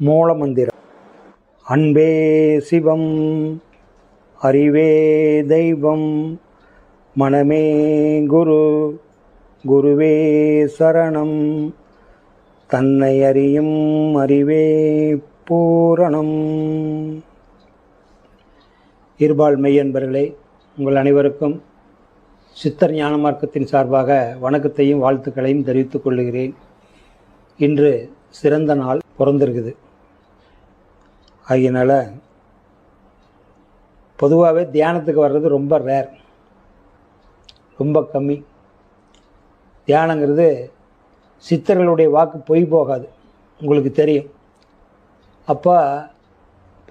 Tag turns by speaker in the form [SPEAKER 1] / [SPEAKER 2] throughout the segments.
[SPEAKER 1] மூலமந்திரம். அன்பே சிவம், அறிவே தெய்வம், மனமே குரு, குருவே சரணம், தன்னை அறியும் அறிவே பூரணம். இருபால் மெய்யன்பர்களே, உங்கள் அனைவருக்கும் சித்தர் ஞான மார்க்கத்தின் சார்பாக வணக்கத்தையும் வாழ்த்துக்களையும் தெரிவித்துக் கொள்கிறேன். இன்று சிறந்த நாள் பிறந்திருக்குது. அதனால் பொதுவாகவே தியானத்துக்கு வர்றது ரொம்ப ரேர், ரொம்ப கம்மி. தியானங்கிறது சித்தர்களுடைய வாக்கு பொய் போகாது, உங்களுக்கு தெரியும். அப்போ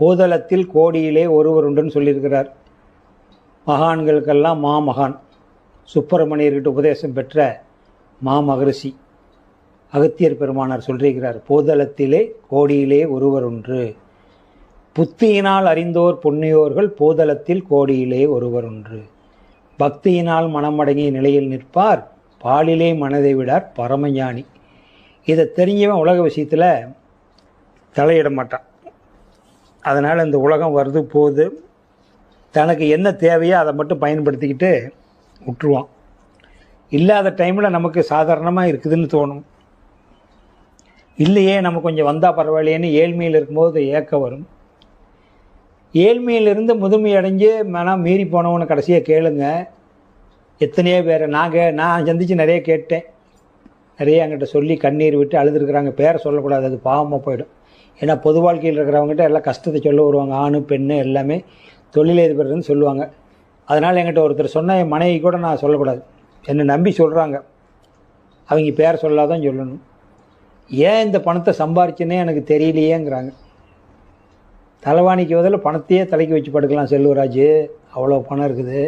[SPEAKER 1] போதலத்தில் கோடியிலே ஒருவர் உண்டுன்னு சொல்லியிருக்கிறார். மகான்களுக்கெல்லாம் மாமகான், சுப்பிரமணியர்கிட்ட உபதேசம் பெற்ற மாமகரிஷி அகத்தியர் பெருமானார் சொல்லியிருக்கிறார், போதலத்திலே கோடியிலே ஒருவர் ஒன்று, புத்தியினால் அறிந்தோர் புண்ணியோர்கள் போதலத்தில் கோடியிலே ஒருவர் ஒன்று, பக்தியினால் மனமடங்கிய நிலையில் நிற்பார், பாலிலே மனதை விடார் பரமஞானி. இதை தெரிஞ்சவன் உலக விஷயத்தில் தலையிட மாட்டான். அதனால் இந்த உலகம் வருது போகுது, தனக்கு என்ன தேவையோ அதை மட்டும் பயன்படுத்திக்கிட்டு விட்டுருவான். இல்லாத டைமில் நமக்கு சாதாரணமாக இருக்குதுன்னு தோணும். இல்லையே நம்ம கொஞ்சம் வந்தால் பரவாயில்லையேன்னு ஏழ்மையில் இருக்கும்போது ஏக்கம் வரும். ஏழ்மையிலிருந்து முதுமை அடைஞ்சு மனம் மீறி போனவனை கடைசியாக கேளுங்க. எத்தனையோ பேரை நான் சந்தித்து நிறைய கேட்டேன். நிறைய என்கிட்ட சொல்லி கண்ணீர் விட்டு அழுதுருக்குறாங்க. பேரை சொல்லக்கூடாது, அது பாவமாக போயிடும். ஏன்னா பொது வாழ்க்கையில் இருக்கிறவங்ககிட்ட எல்லாம் கஷ்டத்தை சொல்ல வருவாங்க. ஆண் பெண்ணு எல்லாமே தொழிலதிபர்னு சொல்லுவாங்க. அதனால் என்கிட்ட ஒருத்தர் சொன்ன என் மனைவி கூட நான் சொல்லக்கூடாது, என்னை நம்பி சொல்கிறாங்க. அவங்க பேரை சொல்லாதான் சொல்லணும். ஏன் இந்த பணத்தை சம்பாரிச்சுன்னே எனக்கு தெரியலையேங்கிறாங்க. தலைவாணிக்கு பதில் பணத்தையே தலைக்கு வச்சு படுக்கலாம் செல்வராஜ், அவ்வளோ பணம் இருக்குது.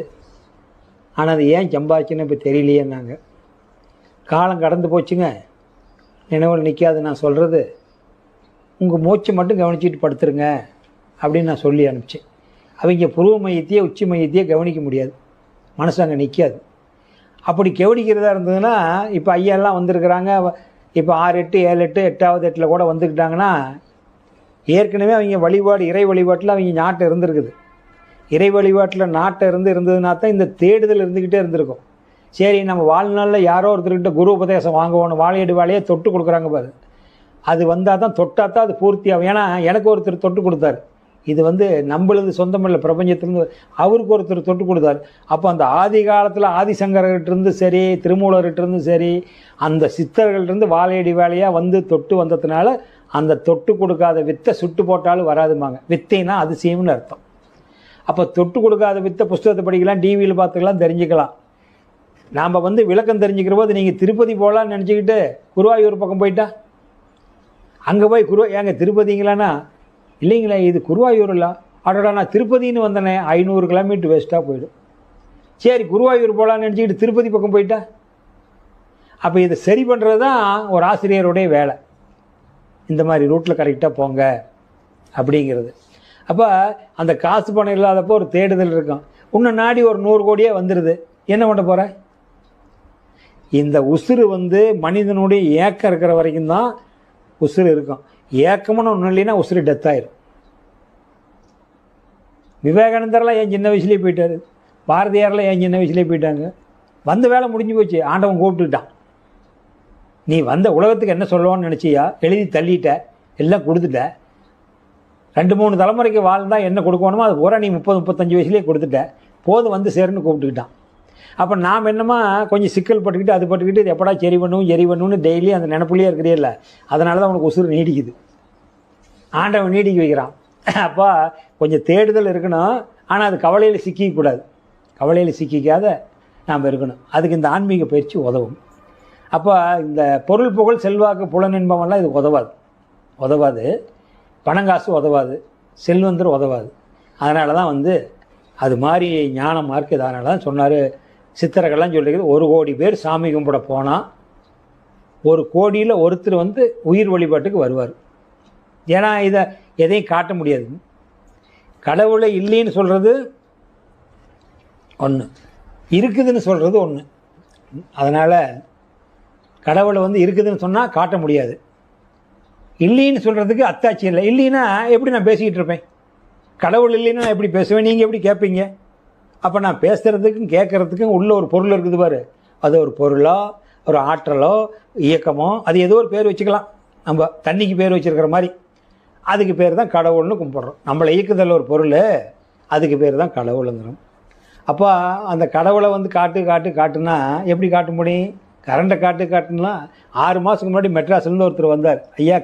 [SPEAKER 1] ஆனால் அது ஏன் சம்பாரிச்சுன்னு இப்போ தெரியலையேன்னாங்க. காலம் கடந்து போச்சுங்க, நினைவில் நிற்காது. நான் சொல்கிறது, உங்கள் மூச்சை மட்டும் கவனிச்சிட்டு படுத்துருங்க அப்படின்னு நான் சொல்லி அனுப்பிச்சேன். அவங்க புருவ மையத்தையே உச்சி மையத்தையே கவனிக்க முடியாது, மனசு அங்கே நிற்காது. அப்படி கவனிக்கிறதா இருந்ததுன்னா, இப்போ ஐயாலாம் வந்திருக்கிறாங்க. இப்போ 6, 8, 7, 8 8வது 8ல் கூட வந்துக்கிட்டாங்கன்னா, ஏற்கனவே அவங்க வழிபாடு இறை வழிபாட்டில் அவங்க நாட்டை இருந்திருக்குது. இறை வழிபாட்டில் நாட்டை இருந்ததுனா தான் இந்த தேடுதல் இருந்துக்கிட்டே இருந்திருக்கும். சரி, நம்ம வாழ்நாளில் யாரோ ஒருத்தர்கிட்ட குரு உபதேசம் வாங்குவோன்னு வாழையடி வாழையே தொட்டு கொடுக்குறாங்க பாரு, அது வந்தால் தான் தொட்டால் தான் அது பூர்த்தி ஆகும். ஏன்னா எனக்கு ஒருத்தர் தொட்டு கொடுத்தாரு. இது நம்மளது சொந்தமில்லை, பிரபஞ்சத்திலிருந்து அவருக்கு ஒருத்தர் தொட்டு கொடுத்தாரு. அப்போ அந்த ஆதி காலத்தில் ஆதிசங்கர்கிட்டருந்து சரி, திருமூலர்கிட்டருந்து சரி, அந்த சித்தர்கள்ட்டருந்து வாழையடி வேலையாக தொட்டு வந்ததுனால அந்த தொட்டு கொடுக்காத வித்தை சுட்டு போட்டாலும் வராதுமாங்க. வித்தைனா அதிசயம்னு அர்த்தம். அப்போ தொட்டு கொடுக்காத வித்தை புஸ்தகத்தை படிக்கலாம், டிவியில் பார்த்துக்கலாம், தெரிஞ்சுக்கலாம். நாம் விளக்கம் தெரிஞ்சுக்கிற போது நீங்கள் திருப்பதி போகலான்னு நினச்சிக்கிட்டு குருவாயூர் பக்கம் போயிட்டா, அங்கே போய் ஏங்க திருப்பதிங்களான்னா, இல்லைங்களா இது குருவாயூரில், அடடா நான் திருப்பதின்னு வந்தேனே, 500 கிலோமீட்டர் வேஸ்ட்டாக போயிடும். சரி, குருவாயூர் போகலான்னு நினச்சிக்கிட்டு திருப்பதி பக்கம் போயிட்டா. அப்போ இதை சரி பண்ணுறது தான் ஒரு ஆசிரியருடைய வேலை. இந்த மாதிரி ரூட்டில் கரெக்டாக போங்க அப்படிங்கிறது. அப்போ அந்த காசு பணம் இல்லாதப்போ ஒரு தேடுதல் இருக்கும். இன்னும் நாடி ஒரு 100 கோடியே வந்துடுது, என்ன பண்ண போகிற? இந்த உசுறு மனிதனுடைய ஏக்கம் இருக்கிற வரைக்கும் தான் உசுறு இருக்கும். ஏக்கம்னு ஒன்றும் இல்லைன்னா உசுறு டெத் ஆயிரும். விவேகானந்தர்லாம் என் சின்ன வயசுலேயே போயிட்டார். பாரதியாரெலாம் என் சின்ன வயசுலேயே போயிட்டாங்க. வந்த வேலை முடிஞ்சு போச்சு, ஆண்டவன் கூப்பிட்டுக்கிட்டான். நீ உலகத்துக்கு என்ன சொல்லுவான்னு நினச்சியா? எழுதி தள்ளிட்ட, எல்லாம் கொடுத்துட்ட. 2-3 தலைமுறைக்கு வாழ்ந்தால் என்ன கொடுக்கணுமோ அது பூரா நீ 30-35 வயசுலேயே கொடுத்துட்ட. போதும் சேருன்னு கூப்பிட்டுக்கிட்டான். அப்போ நாம் என்னமா கொஞ்சம் சிக்கல் பட்டுக்கிட்டு அது பட்டுக்கிட்டு இது எப்படா சரி பண்ணுன்னு டெய்லி அந்த நினப்புலேயே இருக்கிறில்ல. அதனால தான் உனக்கு உசுறு நீடிக்குது, ஆண்டவன் நீடிக்க வைக்கிறான். அப்போ கொஞ்சம் தேடுதல் இருக்கணும், ஆனால் அது கவலையில் சிக்கிக்கூடாது. கவலையில் சிக்கிக்காத நாம் இருக்கணும். அதுக்கு இந்த ஆன்மீக பயிற்சி உதவும். அப்போ இந்த பொருள் புகழ் செல்வாக்கு புலனின்பமெல்லாம் இது உதவாது. பணங்காசு உதவாது, செல்வந்தர் உதவாது. அதனால தான் அது மாதிரி ஞானமாக இருக்குது. அதனால தான் சொன்னார், சித்தர்கள்லாம் சொல்லிக்கிறது, 1 கோடி பேர் சாமி கும்பிட போனால் 1 கோடியில் ஒருத்தர் உயிர் வழிபாட்டுக்கு வருவார். ஏன்னா இதை எதையும் காட்ட முடியாது. கடவுளை இல்லைன்னு சொல்கிறது ஒன்று, இருக்குதுன்னு சொல்கிறது ஒன்று. அதனால் கடவுளை இருக்குதுன்னு சொன்னால் காட்ட முடியாது. இல்லைன்னு சொல்கிறதுக்கு அத்தாட்சி இல்லை. இல்லைன்னா எப்படி நான் பேசிக்கிட்டு இருப்பேன்? கடவுள் இல்லைன்னா நான் எப்படி பேசுவேன்? நீங்கள் எப்படி கேட்பீங்க? அப்போ நான் பேசுகிறதுக்கும் கேட்குறதுக்கும் உள்ள ஒரு பொருள் இருக்குது பாரு. அது ஒரு பொருளோ ஒரு ஆற்றலோ இயக்கமோ, அது ஏதோ ஒரு பேர் வச்சுக்கலாம். நம்ம தண்ணிக்கு பேர் வச்சுருக்கிற மாதிரி அதுக்கு பேர் தான் கடவுள்னு கும்பிட்றோம். நம்மளை இயக்குதல் ஒரு பொருள், அதுக்கு பேர் தான் கடவுளுங்கிறோம். அப்போ அந்த கடவுளை வந்து காட்டுனா எப்படி காட்ட முடியும்? கரண்ட்டை காட்டுனா 6 மாதத்துக்கு முன்னாடி மெட்ராஸ்லேருந்து ஒருத்தர் வந்தார். ஐயா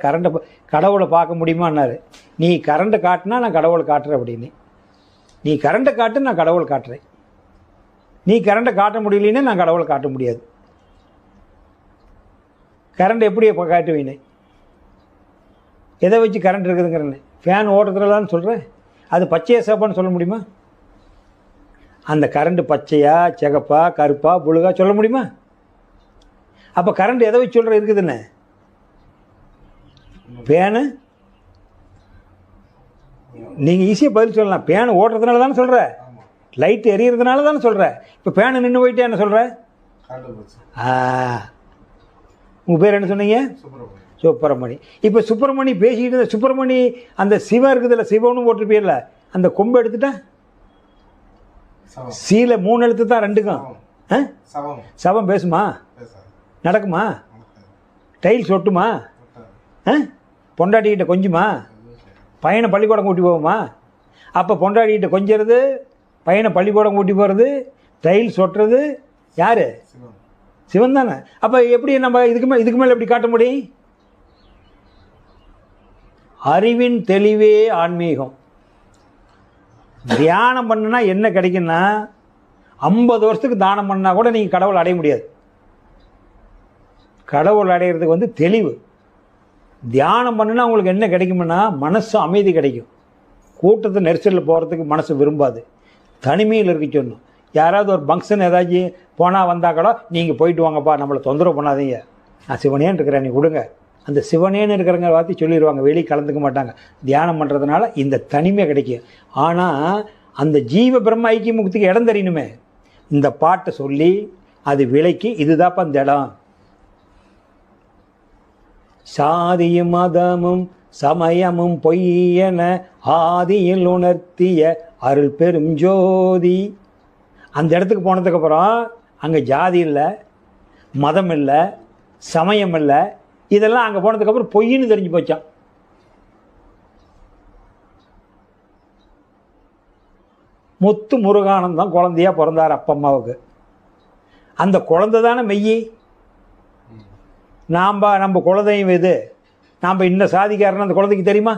[SPEAKER 1] கடவுளை பார்க்க முடியுமான்னாரு. நீ கரண்ட்டை காட்டுனா நான் கடவுளை காட்டுறேன் அப்படின்னு. நீ கரண்ட்டை காட்டு, நான் கடவுளை காட்டுறேன். நீ கரண்ட்டை காட்ட முடியலன்னா நான் கடவுளை காட்ட முடியாது. கரண்ட் எப்படி இப்போ காட்டுவீனே? எதை வச்சு கரண்ட் இருக்குதுங்கிறேன்னு ஃபேன் ஓடுறதுலான்னு சொல்கிறேன். அது பச்சையா சிவப்பான்னு சொல்ல முடியுமா? அந்த கரண்ட் பச்சையா சிகப்பா கருப்பா புழுகா சொல்ல முடியுமா? அப்போ கரண்ட் எதை வச்சு சொல்கிற இருக்குதுன்னு? ஃபேனு நீங்கள் ஈஸியாக பதில் சொல்லலாம். ஃபேன் ஓடுறதுனால தானே சொல்கிற, லைட் எரியறதுனால தானே சொல்கிற. இப்போ ஃபேனு நின்று போயிட்டே என்ன சொல்கிற? உங்கள் பேர் என்ன சொன்னீங்க? சுப்பிரமணி. இப்போ சுப்பிரமணி பேசிக்கிட்டு இருந்த சுப்பிரமணி அந்த சிவம் இருக்குதுல்ல, சிவம்னு போட்டிருப்பீர்ல, அந்த கொம்பு எடுத்துட்டா சீல 3 எழுத்து தான் ரெண்டுக்கும். சவம் பேசுமா? நடக்குமா? டைல்ஸ் ஒட்டுமா? பொண்டாட்டிக்கிட்ட கொஞ்சுமா? பையனை பள்ளிக்கூடம் கூட்டி போகுமா? அப்போ பொண்டாட்டிக்கிட்ட கொஞ்சிறது, பையனை பள்ளிக்கூடம் கூட்டி போகிறது, டைல்ஸ் ஒட்டுறது யார்? சிவன் தானே. அப்போ எப்படி நம்ம இதுக்கு மேலே எப்படி காட்ட முடியும்? அறிவின் தெளிவே ஆன்மீகம். தியானம் பண்ணுனா என்ன கிடைக்குன்னா, 50 வருஷத்துக்கு தானம் பண்ணால் கூட நீங்கள் கடவுள் அடைய முடியாது. கடவுள் அடையிறதுக்கு வந்து தெளிவு. தியானம் பண்ணுனா உங்களுக்கு என்ன கிடைக்கும்னா, மனசு அமைதி கிடைக்கும். கூட்டத்தை நெரிசலில் போகிறதுக்கு மனசு விரும்பாது. தனிமையில் இருக்க சொன்னோம். யாராவது ஒரு ஃபங்க்ஷன் ஏதாச்சும் போனால் வந்தால் கூட நீங்கள் போயிட்டு வாங்கப்பா, நம்மளை தொந்தரவு பண்ணாதீங்க, நான் சிவனேன்னு இருக்கிறேன், நீ கொடுங்க. அந்த சிவனேன்னு இருக்கிறவங்க வார்த்தை சொல்லிடுவாங்க, வெளியே கலந்துக்க மாட்டாங்க. தியானம் பண்ணுறதுனால இந்த தனிமை கிடைக்கும். ஆனால் அந்த ஜீவ பிரம்ம ஐக்கிய முக்திக்கு இடம் தெரியணுமே. இந்த பாட்டை சொல்லி அது விலைக்கு இதுதாப்பா அந்த இடம். சாதியும் மதமும் சமயமும் பொய்யென ஆதியில் உணர்த்திய அருள் பெரும் ஜோதி. அந்த இடத்துக்கு போனதுக்கப்புறம் அங்கே ஜாதி இல்லை, மதம் இல்லை, சமயம் இல்லை. இதெல்லாம் அங்கே போனதுக்கப்புறம் பொய்ன்னு தெரிஞ்சு போச்சான். முத்து முருகானந்தம் குழந்தையா பிறந்தார் அப்பா அம்மாவுக்கு. அந்த குழந்தை தானே மெய்யி. நம்ம குலதெய்வம் இது, நாம் இந்த சாதிக்காரன்னு அந்த குழந்தைக்கு தெரியுமா?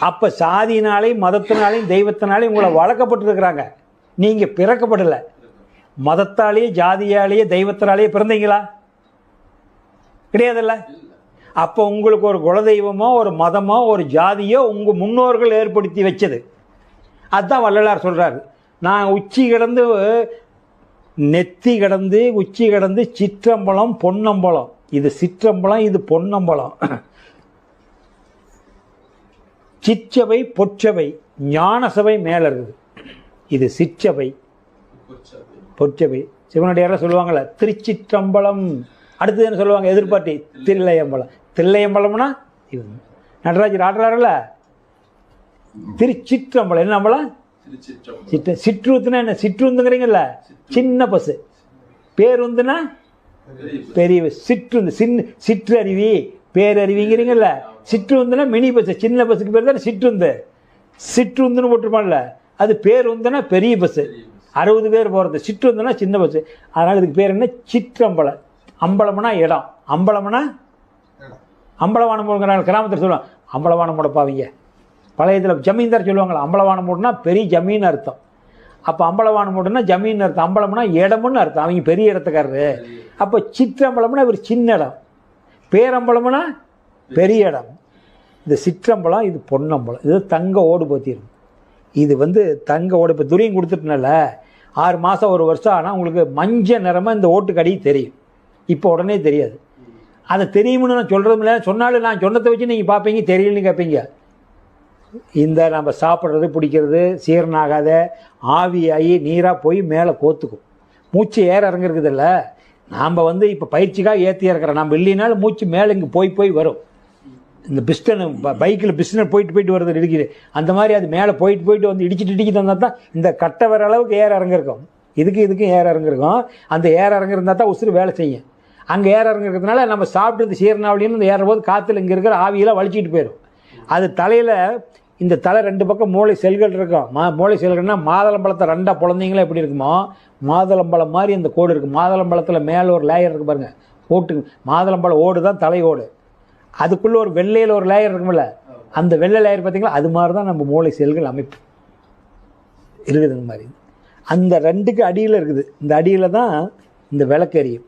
[SPEAKER 1] அப்போ சாதியினாலையும் மதத்தினாலையும் தெய்வத்தினாலையும் உங்களை வளர்க்கப்பட்டுருக்குறாங்க. நீங்கள் பிறக்கப்படலை. மதத்தாலேயே ஜாதியாலேயே தெய்வத்தினாலேயே பிறந்தீங்களா? கிடையாதுல்ல. அப்போ உங்களுக்கு ஒரு குலதெய்வமோ ஒரு மதமோ ஒரு ஜாதியோ உங்கள் முன்னோர்கள் ஏற்படுத்தி வச்சது. அதுதான் வள்ளலார் சொல்கிறாரு. நான் உச்சி கிடந்து நெத்தி கிடந்து உச்சி கிடந்து சிற்றம்பலம் பொன்னம்பலம். இது சிற்றம்பலம், இது பொன்னம்பலம். சிற்றவை பொற்றவை ஞான சபை மேலே இருக்குது. இது சிற்றவை பொற்றவை. சிவனடியாரெல்லாம் சொல்லுவாங்கள்ல திருச்சிற்றம்பலம். அடுத்தது என்ன சொல்லுவாங்க? எதிர்பார்ட்டி தில்லையம்பலம். தில்லையம்பலம்னா இது நடராஜர் ஆடுறாருல. திருச்சிற்றம்பலம் என்ன அம்பலம்? சிற்றுந்துனா என்ன? சிற்றுந்துங்கிறீங்கல்ல, சின்ன பசு. பேருந்துனா பெரிய சிற்றுந்து. சிற்றருவி பேரருவிங்கிறீங்கல்ல. சிற்றுந்துனா மினி பஸ். சின்ன பஸ்ஸுக்கு பேர் தானே சிற்றுந்து. சிற்றுந்துன்னு போட்டிருப்பான்ல, அது பேருந்துனா பெரிய பஸ்ஸு, 60 பேர் போகிறது. சிற்றுந்துனா சின்ன பஸ்ஸு. அதனால் இதுக்கு பேர் என்ன? சிற்றம்பலம். அம்பலம்னா இடம். அம்பலம்னா அம்பலவானம் போடுங்கிறாங்க கிராமத்தில் சொல்லுவாங்க. அம்பலவானம் போடப்பாவீங்க. பழைய இதில் ஜமீன்தார் சொல்லுவாங்களா, அம்பலவானம் போடுனா பெரிய ஜமீன் அர்த்தம். அப்போ அம்பலவானம் போடுனா ஜமீன் அர்த்தம். அம்பலம்னா இடம்னு அர்த்தம். அவங்க பெரிய இடத்துக்காரரு. அப்போ சிற்றம்பலம்னா இவர் சின்ன இடம். பேரம்பலம்னா பெரிய இடம். இது சிற்றம்பலம், இது பொன்னம்பலம். இது தங்க ஓடு பற்றிடும். இது வந்து தங்க ஓடு. இப்போ துரியம் கொடுத்துட்டனால 6 மாதம் 1 வருஷம் ஆனால் உங்களுக்கு மஞ்சள் நிறமாக இந்த ஓட்டுக்கடி தெரியும். இப்போ உடனே தெரியாது. அதை தெரியும்னு நான் சொல்கிறதும் இல்லை. சொன்னாலும் நான் சொன்னதை வச்சு நீங்கள் பார்ப்பீங்க, தெரியலன்னு கேட்பீங்க. இந்த நம்ம சாப்பிட்றது பிடிக்கிறது சீரனாகாத ஆவியாகி நீராக போய் மேலே கோத்துக்கும். மூச்சு ஏற இறங்குறதுல நாம் வந்து இப்போ பயிற்சிக்காக ஏற்றி இறக்குறோம். நம்ம இல்லைனாலும் மூச்சு மேலே இங்கே போய் வரும். இந்த பிஸ்டன் பைக்கில் பிஸ்டன் போயிட்டு வருது இடிக்குது, அந்த மாதிரி அது மேலே போயிட்டு வந்து இடிச்சு தந்தால் தான் இந்த கட்டை வர அளவுக்கு ஏற இறங்கிருக்கும். இதுக்கும் ஏற இறங்கிருக்கும். அந்த ஏற இறங்கிருந்தால் தான் உசுறு வேலை செய்யும். அங்கே ஏற இறங்கிறதுனால நம்ம சாப்பிட்டு சீரணாவளின்னு இந்த ஏறும்போது காற்றுல இங்கே இருக்கிற ஆவியெல்லாம் வலிச்சிட்டு போயிடும். அது தலையில் இந்த தலை 2 பக்கம் மூளை செல்கள் இருக்கும். மூளை செல்கள்னா மாதுளம்பழத்தை 2ஆக பிளந்தீங்களா எப்படி இருக்குமோ மாதுளம்பழம் மாதிரி அந்த கோடு இருக்குது. மாதுளம்பழத்தில் மேலே ஒரு லேயர் இருக்குது பாருங்கள், போட்டு மாதுளம்பழம் ஓடு தான் தலை ஓடு, அதுக்குள்ளே ஒரு வெள்ளையில் ஒரு லேயர் இருக்குமில்ல, அந்த வெள்ளை லேயர் பார்த்திங்களா, அது மாதிரி தான் நம்ம மூளை செல்கள் அமைப்பு இருக்குது. இந்த மாதிரி அந்த 2க்கு அடியில் இருக்குது. இந்த அடியில் தான் இந்த விளக்கெரியும்.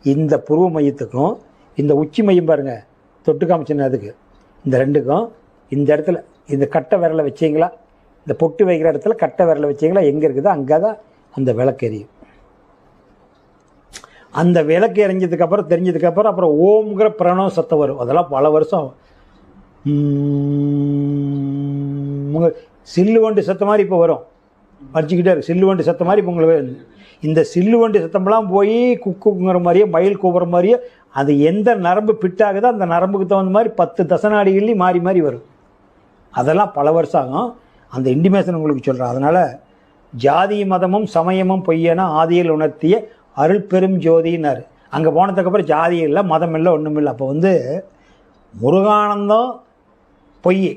[SPEAKER 1] இந்த புருவ மையத்துக்கும் இந்த உச்சி மையம் பாருங்கள் தொட்டு காமிச்சுன்னு, அதுக்கு இந்த 2க்கும் இந்த இடத்துல இந்த கட்டை விரலை வச்சிங்களா, இந்த பொட்டு வைக்கிற இடத்துல கட்டை விரலை வச்சிங்களா, எங்கே இருக்குதோ அங்கே தான் அந்த விளக்கெரியும். அந்த விளக்கு எரிஞ்சதுக்கப்புறம் தெரிஞ்சதுக்கப்புறம் அப்புறம் ஓம்ங்கிற பிரணவ சத்தம் வரும். அதெல்லாம் பல வருஷம் சில்லு வண்டி சத்தம் மாதிரி இப்போ வரும், வச்சுக்கிட்டே இருக்கு. சில்லு வண்டி சத்தம் மாதிரி இப்போ உங்களுக்கு இந்த சில்லு வண்டி சத்தம்லாம் போய் குக்குங்கிற மாதிரியே மயில் கூப்பிட்ற மாதிரியே அது எந்த நரம்பு பிட்டாகுதோ அந்த நரம்புக்கு தகுந்த மாதிரி 10 தசநாடிகள்லையும் மாறி வரும். அதெல்லாம் பல வருஷம் ஆகும். அந்த இன்டிமேஷன் உங்களுக்கு சொல்கிறேன். அதனால் ஜாதி மதமும் சமயமும் பொய்யென ஆதியில் உணர்த்திய அருள் பெரும் ஜோதினார். அங்கே போனதுக்கப்புறம் ஜாதி இல்லை, மதம் இல்லை, ஒன்றும் இல்லை. அப்போ முருகானந்தம் பொய்,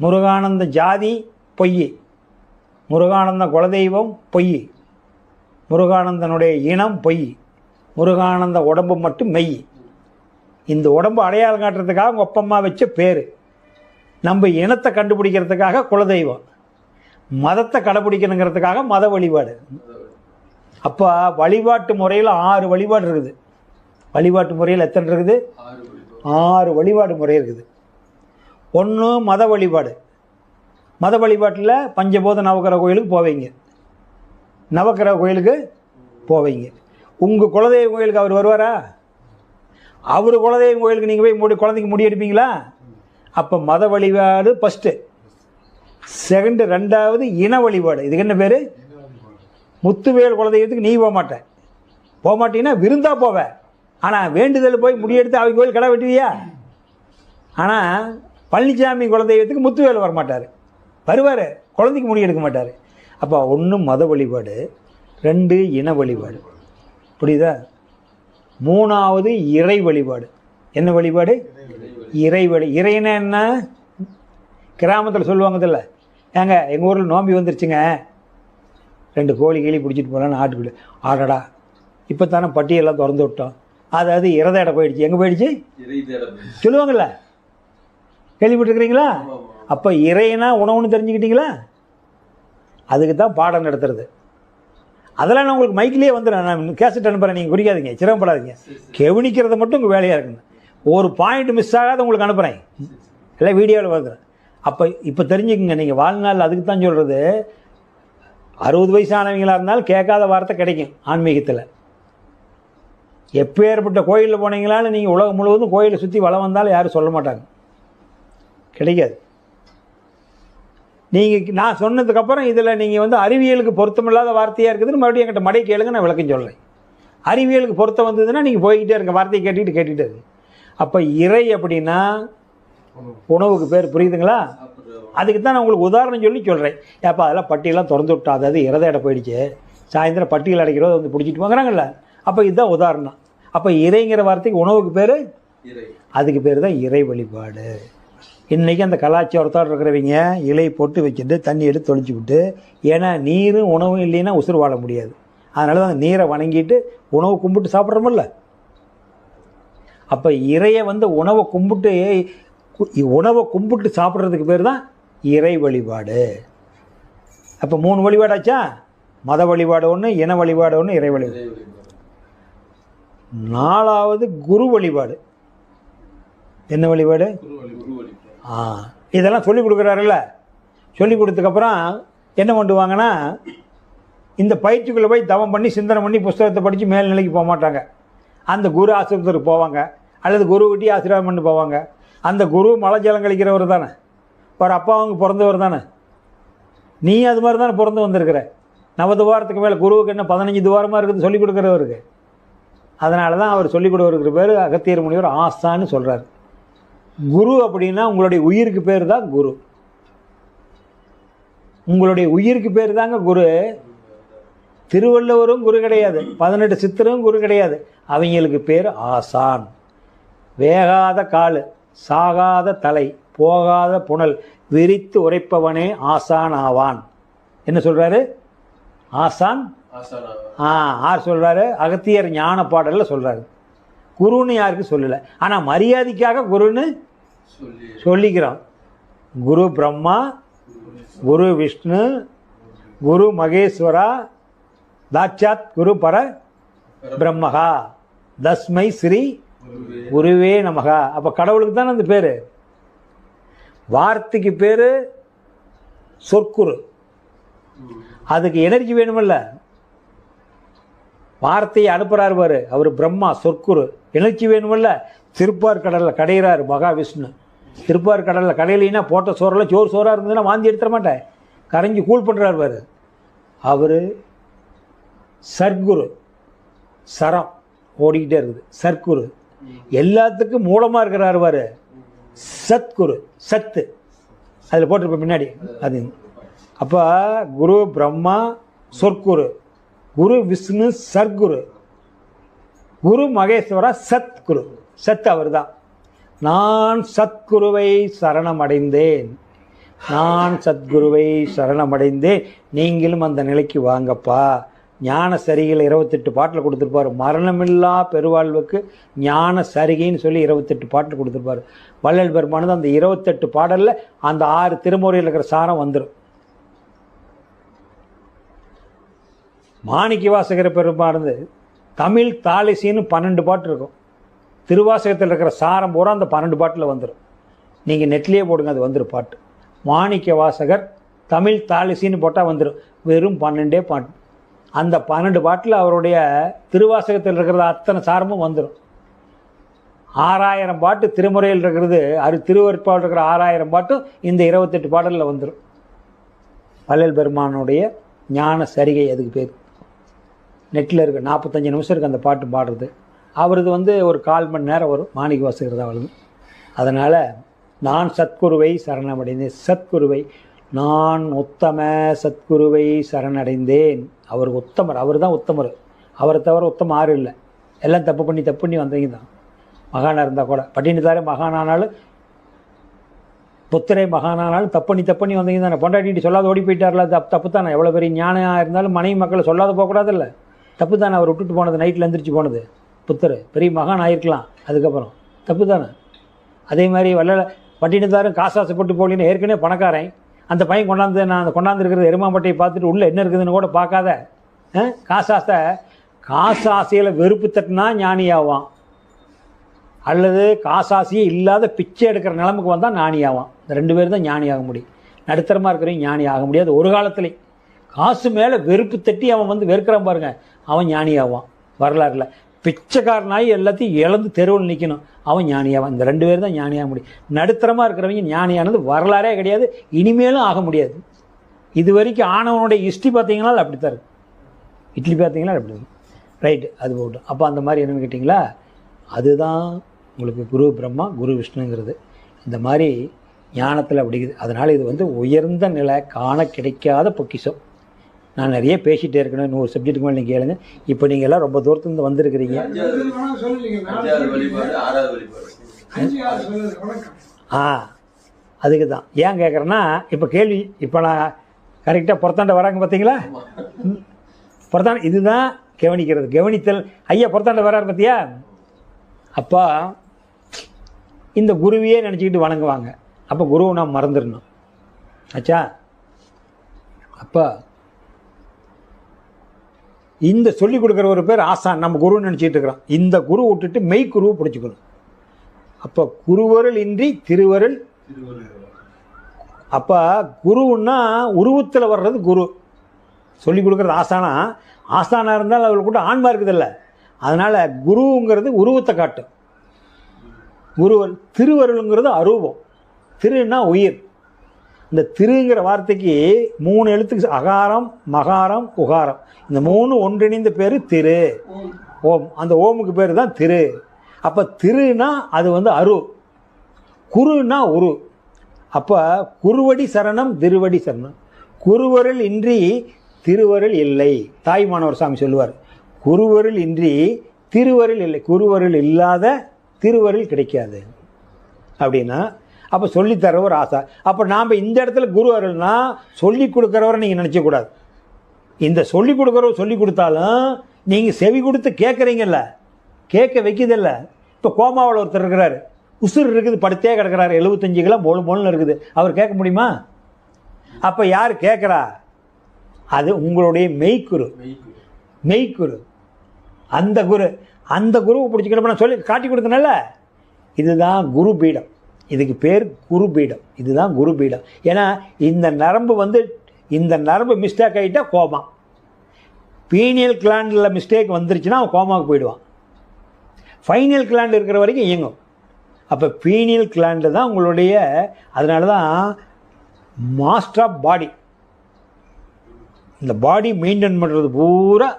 [SPEAKER 1] முருகானந்த ஜாதி பொய், முருகானந்த குலதெய்வம் பொய், முருகானந்தனுடைய இனம் பொய், முருகானந்த உடம்பு மட்டும் மெய். இந்த உடம்பு அடையாளம் காட்டுறதுக்காக உங்கள் அப்பம்மா வச்ச பேர், நம்ம இனத்தை கண்டுபிடிக்கிறதுக்காக குலதெய்வம், மதத்தை கடைப்பிடிக்கணுங்கிறதுக்காக மத வழிபாடு. அப்போ வழிபாட்டு முறையில் 6 வழிபாடு இருக்குது. வழிபாட்டு முறையில் எத்தனை இருக்குது? 6 வழிபாடு முறை இருக்குது. ஒன்று மத வழிபாடு. மத வழிபாட்டில் பஞ்சபூத நவக்கிரக கோயிலுக்கு போவீங்க, நவக்கிரக கோயிலுக்கு போவீங்க. உங்கள் குலதெய்வ கோயிலுக்கு அவர் வருவாரா? அவர் குலதெய்வ கோயிலுக்கு நீங்கள் போய் குழந்தைக்கு முடி எடுப்பீங்களா? அப்போ மத வழிபாடு ஃபஸ்ட்டு. செகண்டு 2வது இன வழிபாடு. இதுக்கு என்ன பேர்? முத்துவேல் குலதெய்வத்துக்கு நீ போக மாட்டீங்கன்னா விருந்தாக போவேன். ஆனால் வேண்டுதல் போய் முடியெடுத்து அவங்க கோயில் கடை வெட்டுவியா? ஆனால் பழனிசாமி குலதெய்வத்துக்கு முத்துவேல் வரமாட்டார், வருவார், குழந்தைக்கு முடி எடுக்க மாட்டார். அப்போ 1 மத வழிபாடு, 2 இன வழிபாடு. புரியுதா? 3வது இறை வழிபாடு. என்ன வழிபாடு? இறைனா என்ன? கிராமத்தில் சொல்லுவாங்கதில்ல, ஏங்க எங்கள் ஊரில் நோம்பி வந்துருச்சுங்க, 2 கோழி கீழி பிடிச்சிட்டு போகலான்னு ஆட்டுக்குள்ளே ஆடடா, இப்போ தானே பட்டியெல்லாம் திறந்து விட்டோம், அதாவது இறத இடம் போயிடுச்சு. எங்கே போயிடுச்சு சொல்லுவாங்கள்ல, கேள்விப்பட்டுருக்கிறீங்களா? அப்போ இறைனா உணவுன்னு தெரிஞ்சுக்கிட்டீங்களா? அதுக்கு தான் பாடம் நடத்துறது. அதெல்லாம் நான் உங்களுக்கு மைக்கிலேயே வந்துடுறேன், நான் கேசட் அனுப்புகிறேன், நீங்கள் குறிக்காதீங்க, சிரமப்படாதீங்க. கவனிக்கிறத மட்டும் உங்கள் வேலையாக இருக்குங்க. ஒரு பாயிண்ட் மிஸ் ஆகாத உங்களுக்கு அனுப்புகிறேன், எல்லாம் வீடியோவில் வந்துடுறேன். அப்போ இப்போ தெரிஞ்சுக்குங்க, நீங்கள் வாழ்நாள் அதுக்கு தான் சொல்கிறது. 60 வயசு ஆனவங்களாக இருந்தாலும் கேட்காத வார்த்தை கிடைக்கும் ஆன்மீகத்தில். எப்பேற்பட்ட கோயிலில் போனீங்களான்னு நீங்கள் உலகம் முழுவதும் கோயிலை சுற்றி வளம் வந்தாலும் யாரும் சொல்ல மாட்டாங்க, கிடைக்காது. நீங்கள் நான் சொன்னதுக்கப்புறம் இதில் நீங்கள் அறிவியலுக்கு பொருத்தமில்லாத வார்த்தையாக இருக்குதுன்னு மறுபடியும் என்கிட்ட மடை கேளுங்க, நான் விளக்கம் சொல்கிறேன். அறிவியலுக்கு பொருத்தம் வந்ததுன்னா நீங்கள் போய்கிட்டே இருங்க, வார்த்தையை கேட்டுக்கிட்டு இருங்க. அப்போ இறை அப்படின்னா உணவுக்கு பேர், புரியுதுங்களா? அதுக்கு தான் நான் உங்களுக்கு உதாரணம் சொல்கிறேன். ஏப்பா அதெல்லாம் பட்டியெல்லாம் திறந்து விட்டா, அதாவது இறத இடம் போயிடுச்சு, சாயந்தரம் பட்டியல் அடைக்கிறோம் பிடிச்சிட்டு வாங்குறாங்கல்ல, அப்போ இதுதான் உதாரணம். அப்போ இறைங்கிற வார்த்தைக்கு உணவுக்கு பேர், அதுக்கு பேர் தான் இறை வழிபாடு. இன்றைக்கி அந்த கலாச்சாரத்தோடு இருக்கிறவங்க இலை போட்டு வச்சுட்டு தண்ணி எடுத்து தொளிச்சு விட்டு, ஏன்னா நீரும் உணவும் இல்லைன்னா உசுறு வாழ முடியாது, அதனால தான் அந்த நீரை வணங்கிட்டு உணவு கும்பிட்டு சாப்பிட்றோமில்ல. அப்போ இறையை உணவை கும்பிட்டு சாப்பிட்றதுக்கு பேர் தான் இறை வழிபாடு. அப்போ 3 வழிபாடாச்சா? மத வழிபாடு ஒன்று, இன வழிபாடு ஒன்று, இறை வழிபாடு. 4வது குரு வழிபாடு. என்ன வழிபாடு? இதெல்லாம் சொல்லி கொடுக்குறாருல்ல. சொல்லி கொடுத்ததுக்கப்புறம் என்ன பண்ணுவாங்கன்னா, இந்த பயிற்சிக்குள்ளே போய் தவம் பண்ணி சிந்தனை பண்ணி புஸ்தகத்தை படித்து மேல்நிலைக்கு போக மாட்டாங்க. அந்த குரு ஆசிரியத்துக்கு போவாங்க, அல்லது குரு கிட்டே ஆசீர்வாதம் பண்ணி போவாங்க. அந்த குரு மலை ஜலம் கழிக்கிறவர் தானே, ஒரு அப்பாவுக்கு பிறந்தவர் தானே, நீ அது மாதிரி தானே பிறந்து வந்திருக்கிற. நவதுவாரத்துக்கு மேலே குருவுக்கு என்ன 15 துவாரமாக இருக்குதுன்னு சொல்லி கொடுக்குறவருக்கு அதனால தான் அவர் சொல்லிக் கொடுக்குற பேர் அகத்தியர் முனிவர் ஆசான்னு சொல்கிறார். குரு அப்படின்னா உங்களுடைய உயிருக்கு பேர் தான் குரு. உங்களுடைய உயிருக்கு பேர் தாங்க குரு. திருவள்ளுவரும் குரு கிடையாது, 18 சித்தரும் குரு கிடையாது. அவங்களுக்கு பேர் ஆசான். வேகாத காலு, சாகாத தலை, போகாத புனல், விரித்து உரைப்பவனே ஆசான் ஆவான். என்ன சொல்றாரு? ஆசான். ஆர் சொல்றாரு? அகத்தியர் ஞான பாடல்ல சொல்றாரு. குருன்னு யாருக்கு சொல்லல, ஆனா மரியாதைக்காக குருன்னு சொல்லிக்கிறோம். குரு பிரம்மா, குரு விஷ்ணு, குரு மகேஸ்வரா, தாட்சாத் குரு பர பிரம்மகா, தஸ்மை ஸ்ரீ குருவே நமகா. அப்ப கடவுளுக்கு தானே அந்த பேரு. வார்த்தைக்கு பேரு சொற்குரு. அதுக்கு எனர்ஜி வேணுமில்ல, வார்த்தையை அனுப்புறாரு பாரு, அவர் பிரம்மா சொற்குரு. எனர்ஜி வேணுமில்ல. திருப்பார் கடல்ல கடையிறாரு மகாவிஷ்ணு. திருப்பார் கடல்ல கடையிலனா போட்ட சோறெல்லாம் சோறா இருந்ததுன்னா வாந்தி எடுத்துட மாட்டேன், கரைஞ்சி கூல் பண்றாரு பாரு, அவரு சர்க்குரு. சரம் ஓடிக்கிட்டே இருக்குது, சர்க்குரு. எல்லாத்துக்கும் மூலமா இருக்கிறாரு பாரு, சத்குரு. சத்து அதில் போட்டிருப்ப பின்னாடி அது. அப்போ குரு பிரம்மா சொற்குரு, குரு விஷ்ணு சர்க்குரு, குரு மகேஸ்வரா சத்குரு. சத் அவர் தான். நான் சத்குருவை சரணமடைந்தேன், நான் சத்குருவை சரணமடைந்தேன், நீங்களும் அந்த நிலைக்கு வாங்கப்பா. ஞான சரிகையில் 28 பாட்டில் கொடுத்துருப்பாரு. மரணமில்லா பெருவாழ்வுக்கு ஞான சரிகைன்னு சொல்லி 28 பாட்டில் கொடுத்துருப்பாரு. வள்ளல் பெருமானது அந்த 28 பாடலில் அந்த 6 திருமுறையில் இருக்கிற சாரம் வந்துடும். மாணிக்க வாசகர் பெருமானது தமிழ் தாளிசின்னு 12 பாட்டு இருக்கும். திருவாசகத்தில் இருக்கிற சாரம் பூரா அந்த 12 பாட்டில் வந்துடும். நீங்கள் நெட்லேயே போடுங்க, அது வந்துடும் பாட்டு. மாணிக்க வாசகர் தமிழ் தாளிசின்னு போட்டால் வந்துடும். வெறும் 12 பாட்டு. அந்த 12 பாட்டில் அவருடைய திருவாசகத்தில் இருக்கிறது அத்தனை சாரமும் வந்துடும். 6000 பாட்டு திருமுறையில் இருக்கிறது, திருவருட்பாவில் இருக்கிற 6000 பாட்டும் இந்த 28 பாடலில் வந்துடும். வள்ளல் பெருமானுடைய ஞான சரிகை அதுக்கு பேர். நெட்டில் இருக்கு, 45 நிமிஷம் இருக்குது அந்த பாட்டு பாடுறது. அவரது ஒரு 1/4 மணி நேரம் வரும். மாணிக்க வாசகர் தான் வருது. அதனால் நான் சத்குருவை சரணமடைந்தேன். சத்குருவை, நான் உத்தம சத்குருவை சரணடைந்தேன். அவர் உத்தமர், அவர் தான் உத்தமர். அவரை தவிர உத்தம ஆறு இல்லை. எல்லாம் தப்பு பண்ணி வந்தீங்க தான். மகானாக இருந்தால் கூட, பட்டினத்தாரே மகானானாலும் புத்தரே மகானானாலும் தப்பண்ணி வந்தீங்க தானே. பொண்டாட்டிட்டு சொல்லாத ஓடி போயிட்டார்ல, தப்பு தானே. எவ்வளோ பெரிய ஞானம் இருந்தாலும் மனைவி மக்களை சொல்லாத போகக்கூடாதுல்ல, தப்பு தானே. அவர் விட்டுட்டு போனது, நைட்டில் எந்திரிச்சு போனது. புத்தர் பெரிய மகான் ஆகிருக்கலாம், அதுக்கப்புறம் தப்பு தானே. அதே மாதிரி பட்டினத்தாரும் காசாசைப்பட்டு போகலின்னு ஏற்கனவே பணக்காரன். அந்த பையன் கொண்டாந்துருக்கிறது எருமாம்பட்டையை பார்த்துட்டு உள்ளே என்ன இருக்குதுன்னு கூட பார்க்காத காசாசையில் வெறுப்பு தட்டினா ஞானி ஆவான், அல்லது காசாசியே இல்லாத பிச்சை எடுக்கிற நிலைமைக்கு வந்தால் ஞானி ஆவான். இந்த 2 பேர் தான் ஞானி ஆக முடியும். நடுத்தரமாக இருக்கிறவங்க ஞானி ஆக முடியாது. ஒரு காலத்துலேயும் காசு மேலே வெறுப்பு தட்டி அவன் வெறுக்கிறான் பாருங்க, அவன் ஞானி ஆவான். வரலாறுல பிச்சைக்காரனாகி எல்லாத்தையும் இழந்து தெருவில் நிற்கணும், அவன் ஞானியாவான். இந்த 2 பேர் தான் ஞானியாக முடியும். நடுத்தரமாக இருக்கிறவங்க ஞானியானது வரலாறே கிடையாது, இனிமேலும் ஆக முடியாது. இது வரைக்கும் ஆனவனுடைய ஹிஸ்ட்ரி பார்த்தீங்கன்னா அப்படித்தான் இருக்கு. இட்லி பார்த்தீங்களா அப்படி ரைட்டு, அது போட்டோம். அப்போ அந்த மாதிரி என்னென்னு கேட்டிங்களா, அதுதான் உங்களுக்கு குரு பிரம்மா குரு விஷ்ணுங்கிறது. இந்த மாதிரி ஞானத்தில் அப்படிங்குது. அதனால் இது உயர்ந்த நிலை, காண கிடைக்காத பொக்கிஷம். நான் நிறைய பேசிகிட்டே இருக்கணும், 100 சப்ஜெக்ட்டுக்கு மேலே நீங்கள் கேளுங்க. இப்போ நீங்கள் எல்லாம் ரொம்ப தூரத்துலேருந்து வந்திருக்கிறீங்க. அதுக்கு தான் ஏன் கேட்குறேன்னா, இப்போ கேள்வி, இப்போ நான் கரெக்டாக புறத்தாண்ட வராங்க பார்த்தீங்களா, புறத்தாண்ட இதுதான் கவனிக்கிறது, கவனித்தல். ஐயா புறத்தாண்ட வராரு பார்த்தியா, அப்பா இந்த குருவையே நினச்சிக்கிட்டு வணங்குவாங்க. அப்போ குருவை நான் மறந்துடணும் ஆச்சா. அப்போ இந்த சொல்லிக் கொடுக்குற ஒரு பேர் ஆசான், நம்ம குருன்னு நினச்சிட்டு இருக்கிறோம். இந்த குரு விட்டுட்டு மெய் குருவை பிடிச்சிக்கணும். அப்போ குருவருள் இன்றி திருவருள். அப்போ குருன்னா உருவத்தில் வர்றது குரு. சொல்லிக் கொடுக்குறது ஆசானா. ஆசானாக இருந்தால் அவர்கள் கூட ஆன்மா இருக்குதில்ல, அதனால் குருங்கிறது உருவத்தை காட்டும். குருவல் திருவருளுங்கிறது அரூபம். திருன்னா உயிர். இந்த திருங்கிற வார்த்தைக்கு 3 எழுத்துக்கு அகாரம் மகாரம் உகாரம், இந்த 3 ஒன்றிணைந்த பேர் திரு. ஓம். அந்த ஓமுக்கு பேர் தான் திரு. அப்போ திருனா அது வந்து அரு, குருன்னா உரு. அப்போ குருவடி சரணம் திருவடி சரணம். குருவருள் இன்றி திருவருள் இல்லை. தாய்மானவர் சாமி சொல்லுவார், குருவருள் இன்றி திருவருள் இல்லை, குருவருள் இல்லாத திருவருள் கிடைக்காது அப்படின்னா. அப்போ சொல்லித்தரவர் ஆசா. அப்போ நாம் இந்த இடத்துல குரு அருள்னா சொல்லி கொடுக்குறவரை நீங்கள் நினச்சக்கூடாது. இந்த சொல்லி கொடுக்குறவர் சொல்லி கொடுத்தாலும் நீங்கள் செவி கொடுத்து கேட்குறீங்கல்ல, கேட்க வைக்குதில்ல. இப்போ கோமாவில் ஒருத்தர் இருக்கிறாரு, உசுர் இருக்குது, படுத்தே கிடக்கிறாரு, 75 கிலோ மொழுன்னு இருக்குது, அவர் கேட்க முடியுமா? அப்போ யார் கேட்குறா? அது உங்களுடைய மெய்க்குரு, மெய்க்குரு. அந்த குரு, அந்த குருவை பிடிச்சிக்கிட்டு நான் சொல்லி காட்டி கொடுத்தனால இதுதான் குரு பீடம். இதுக்கு பேர் குரு பீடம். இதுதான் குரு பீடம். ஏன்னா இந்த நரம்பு வந்து, இந்த நரம்பு மிஸ்டேக் ஆகிட்டா கோமா. பீனியல் கிளாண்டில் மிஸ்டேக் வந்துருச்சுன்னா அவன் கோமாவுக்கு போயிடுவான். ஃபைனல் கிளாண்ட் இருக்கிற வரைக்கும் இயங்கும். அப்போ பீனியல் கிளாண்டு தான் உங்களுடைய, அதனால தான் மாஸ்டர் ஆஃப் பாடி. இந்த பாடி மெயின்டைன் பண்ணுறது பூரா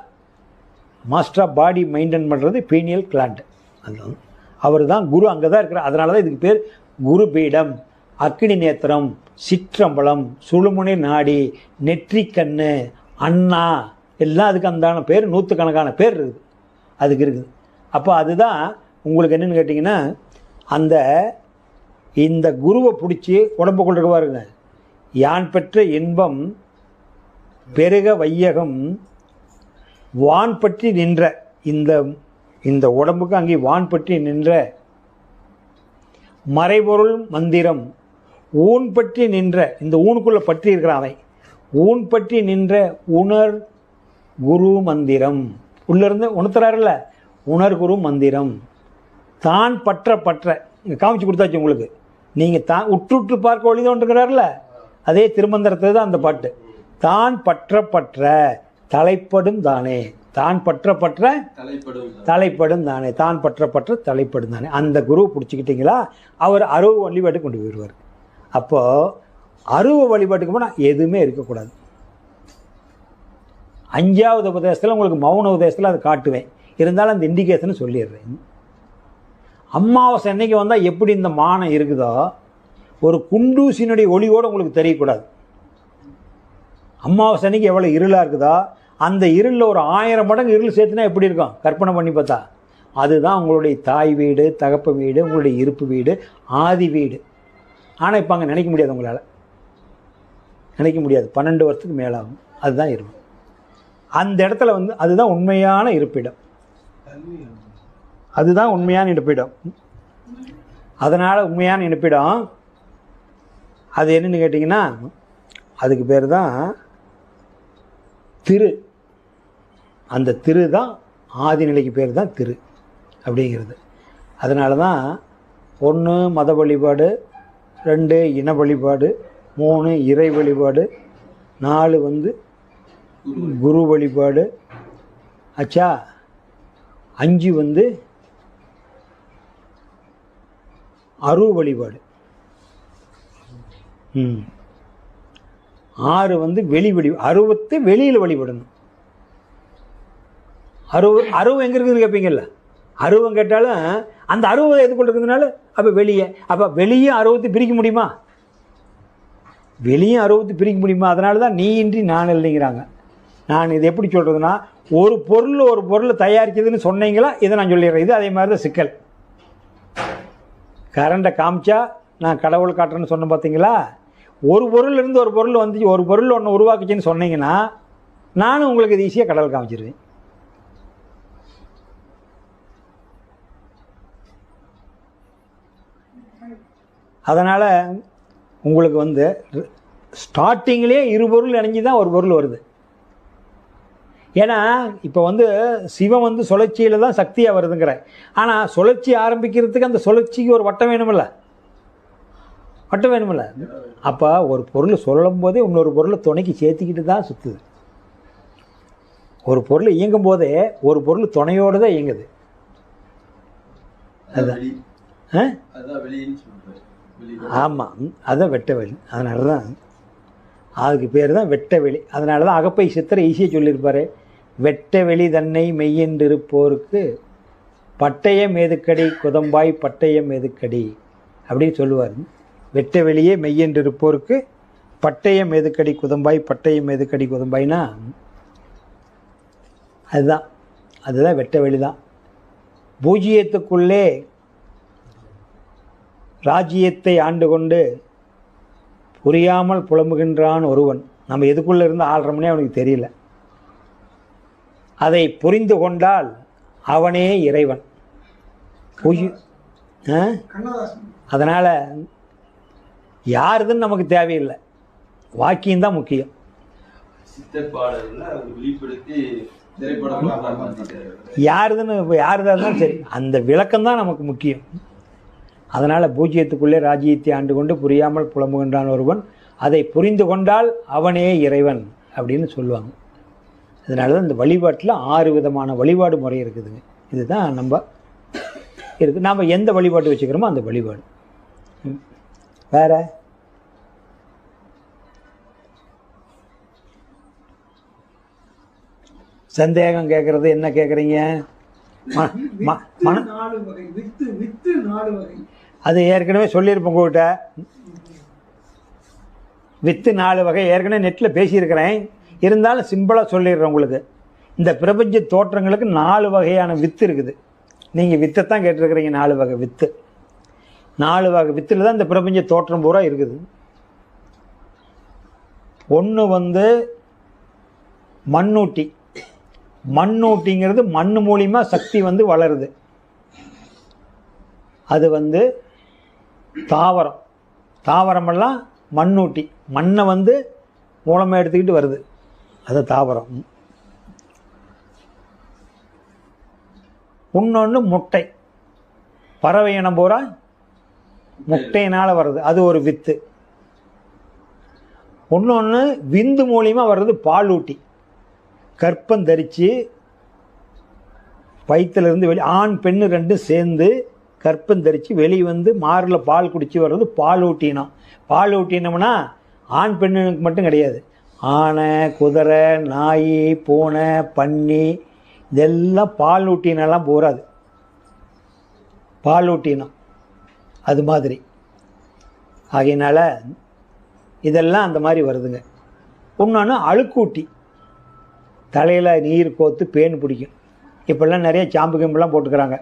[SPEAKER 1] மாஸ்டர் ஆஃப் பாடி மெயின்டைன் பண்ணுறது பீனியல் கிளாண்ட். அது அவர் தான் குரு, அங்கே தான் இருக்கிறார். அதனால தான் இதுக்கு பேர் குரு பீடம். அக்கினி நேத்திரம், சிற்றம்பலம், சுழுமுனை நாடி, நெற்றிக்கண்ணு, அண்ணா எல்லாம் அதுக்கு அந்தான பேர், நூற்றுக்கணக்கான பேர் இருக்குது அதுக்கு இருக்குது. அப்போ அதுதான் உங்களுக்கு என்னென்னு கேட்டிங்கன்னா, அந்த இந்த குருவை பிடிச்சி உடம்புக்குள்ள இருக்க பாருங்க. யான் பெற்ற இன்பம் பெருக வையகம் வான் பற்றி நின்ற, இந்த இந்த உடம்புக்கு அங்கே வான் பற்றி நின்ற மறைபொருள் மந்திரம், ஊன் பற்றி நின்ற, இந்த ஊனுக்குள்ளே பற்றி இருக்கிறான் அவன், ஊன் பற்றி நின்ற உணர் குரு மந்திரம். உள்ளிருந்து உணர்த்துறாருல்ல, உணர் குரு மந்திரம். தான் பற்ற பற்ற இங்கே காமிச்சு கொடுத்தாச்சு உங்களுக்கு. நீங்கள் தான் உற்று பார்க்க ஒளிதோன்றுகிறார்ல, அதே திருமந்திரத்தை தான் அந்த பாட்டு. தான் பற்ற பற்ற தலைப்படும் தானே, தான் பற்ற பற்ற தலைப்படும் தானே, தான் பற்ற பற்ற தலைப்படும் தானே. அந்த குரு பிடிச்சிக்கிட்டீங்களா, அவர் அருவ வழிபாட்டுக்கு கொண்டு போயிடுவார். அப்போது அருவ வழிபாட்டுக்கு போனால் எதுவுமே இருக்கக்கூடாது. 5வது உபதேசத்தில் உங்களுக்கு மௌன உபதேசத்தில் அதை காட்டுவேன், இருந்தாலும் அந்த இண்டிகேஷனை சொல்லிடுறேன். அமாவாசை அன்னைக்கு வந்தால் எப்படி இந்த மானம் இருக்குதோ, ஒரு குண்டூசினுடைய ஒளியோடு உங்களுக்கு தெரியக்கூடாது. அமாவாசை அன்னைக்கு எவ்வளோ இருளாக இருக்குதோ, அந்த இருளில் ஒரு 1000 மடங்கு இருள் சேர்த்துனா எப்படி இருக்கும் கற்பனை பண்ணி பார்த்தா. அதுதான் உங்களுடைய தாய் வீடு, தகப்ப வீடு, உங்களுடைய இருப்பு வீடு, ஆதி வீடு. ஆனால் இப்போ அங்கே நினைக்க முடியாது, உங்களால் நினைக்க முடியாது. 12 வருஷத்துக்கு மேலாகும். அதுதான் இருக்கும் அந்த இடத்துல வந்து. அதுதான் உண்மையான இருப்பிடம், அதுதான் உண்மையான இருப்பிடம். அதனால் உண்மையான இருப்பிடம் அது என்னன்னு கேட்டிங்கன்னா, அதுக்கு பேர் தான் திரு. அந்த திரு தான் ஆதிநிலைக்கு பேர் தான் திரு அப்படிங்கிறது. அதனால தான் 1 மத வழிபாடு, 2 இன வழிபாடு, 3 இறை வழிபாடு, 4 வந்து குரு வழிபாடு, ஆச்சா 5 வந்து அரு வழிபாடு, 6 வந்து வெளி அருவத்தை வெளியில் வழிபடணும். அருவம் எங்கே இருக்குது கேட்பீங்கல்ல, அருவம் கேட்டாலும் அந்த அருவத்தை எதுக்குள்ள இருக்கிறதுனால அப்போ வெளியே, அப்போ வெளியே அருவத்தை பிரிக்க முடியுமா? வெளியே அருவத்தை பிரிக்க முடியுமா? அதனால தான் நீ இன்றி நான் இல்லைங்கிறாங்க. நான் இது எப்படி சொல்கிறதுனா, ஒரு பொருளை தயாரிக்குதுன்னு சொன்னீங்களா, இதை நான் சொல்லிடுறேன். இது அதே மாதிரி தான் சிக்கல். கரண்டை காமிச்சா நான் கடவுள் காட்டுறேன்னு சொன்னேன் பார்த்தீங்களா. ஒரு பொருள் இருந்து ஒரு பொருள் வந்துச்சு, ஒரு பொருள் ஒன்று உருவாக்குச்சுன்னு சொன்னீங்கன்னா நானும் உங்களுக்கு இது ஈஸியாக கடவுள் காமிச்சிருவேன். அதனால் உங்களுக்கு வந்து ஸ்டார்டிங்லேயே 2 பொருள் இணைஞ்சி தான் ஒரு பொருள் வருது. ஏன்னா இப்போ வந்து சிவம் வந்து சுழற்சியில் தான் சக்தியாக வருதுங்கிறேன். ஆனால் சுழற்சி ஆரம்பிக்கிறதுக்கு அந்த சுழற்சிக்கு ஒரு வட்டம் வேணுமில்ல, வட்டம் வேணுமில்ல. அப்போ ஒரு பொருள் சொல்லும் போதே இன்னொரு பொருளை துணைக்கு சேர்த்துக்கிட்டு தான் சுற்றுது. ஒரு பொருள் இயங்கும் போதே ஒரு பொருள் துணையோடு தான் இயங்குது. அதுதான் ஆமாம், அதுதான் வெட்ட வெளி. அதனால தான் அதுக்கு பேர் தான் வெட்ட வெளி. அதனால தான் அகப்பை சித்தரை ஈஸியாக சொல்லியிருப்பார். வெட்ட வெளி தன்னை மெய்யென்றிருப்போருக்கு பட்டயம் எதுக்கடி குதம்பாய் பட்டயம் எதுக்கடி அப்படின்னு சொல்லுவார். வெட்ட வெளியே மெய்யென்றிருப்போருக்கு பட்டயம் எதுக்கடி குதம்பாய் பட்டயம் எதுக்கடி குதம்பாய்னா அதுதான் வெட்ட வெளி தான். பூஜ்ஜியத்துக்குள்ளே ராஜ்யத்தை ஆண்டு கொண்டு புரியாமல் புலம்புகின்றான் ஒருவன். நம்ம எதுக்குள்ளே இருந்து ஆள்றோம்னே அவனுக்கு தெரியல. அதை புரிந்து கொண்டால் அவனே இறைவன். அதனால் யாருதுன்னு நமக்கு தேவையில்லை, வாக்கியம்தான் முக்கியம். யாருதான் சரி, அந்த விளக்கம்தான் நமக்கு முக்கியம். அதனால் பூஜ்ஜியத்துக்குள்ளே ராஜ்யத்தை ஆண்டு கொண்டு புரியாமல் புலம்புகின்றான் ஒருவன், அதை புரிந்து கொண்டால் அவனே இறைவன் அப்படின்னு சொல்லுவாங்க. அதனால தான் இந்த வழிபாட்டில் 6 விதமான வழிபாடு முறை இருக்குதுங்க. இதுதான் நம்ம இருக்குது. நாம் எந்த வழிபாடு வச்சுக்கிறோமோ அந்த வழிபாடு. வேற சந்தேகம் கேட்குறது என்ன கேட்குறீங்க? அது ஏற்கனவே சொல்லியிருப்போம் உங்கள்கிட்ட. வித்து 4 வகை ஏற்கனவே நெட்டில் பேசியிருக்கிறேன். இருந்தாலும் சிம்பிளாக சொல்லிடுறேன் உங்களுக்கு. இந்த பிரபஞ்ச தோற்றங்களுக்கு 4 வகையான வித்து இருக்குது. நீங்கள் வித்தைத்தான் கேட்டிருக்கிறீங்க. 4 வகை வித்து. 4 வகை வித்தில் தான் இந்த பிரபஞ்ச தோற்றம் பூரா இருக்குது. ஒன்று மண்ணூட்டி. மண்ணூட்டிங்கிறது மண் மூலிமா சக்தி வளருது. அது தாவரம். தாவரமெல்லாம் மண்ணூட்டி, மண்ணை மூலமாக எடுத்துக்கிட்டு வருது. அது தாவரம். இன்னொன்று முட்டை. பறவை இனம் பூரா முட்டையினால் வருது, அது ஒரு வித்து. இன்னொன்று விந்து மூலியமாக வர்றது பாலூட்டி. கற்பம் தரித்து வயிற்றுலேருந்து வெளி ஆண் பெண்ணு ரெண்டும் சேர்ந்து கற்பம் தரித்து வெளியே மாரில் பால் குடித்து வர்றது பாலூட்டினம். பாலூட்டினம்னா ஆண் பெண்ணுக்கு மட்டும் கிடையாது. ஆனை, குதிரை, நாய், பூனை, பன்னி இதெல்லாம் பாலூட்டினெல்லாம் போகாது. பாலூட்டினம் அது மாதிரி. ஆகையினால இதெல்லாம் அந்த மாதிரி வருதுங்க. இன்னொன்று அழுக்கூட்டி. தலையில் நீர் கோத்து பேன் பிடிக்கும். இப்போல்லாம் நிறைய சாம்பு கிம்பெல்லாம் போட்டுக்கிறாங்க,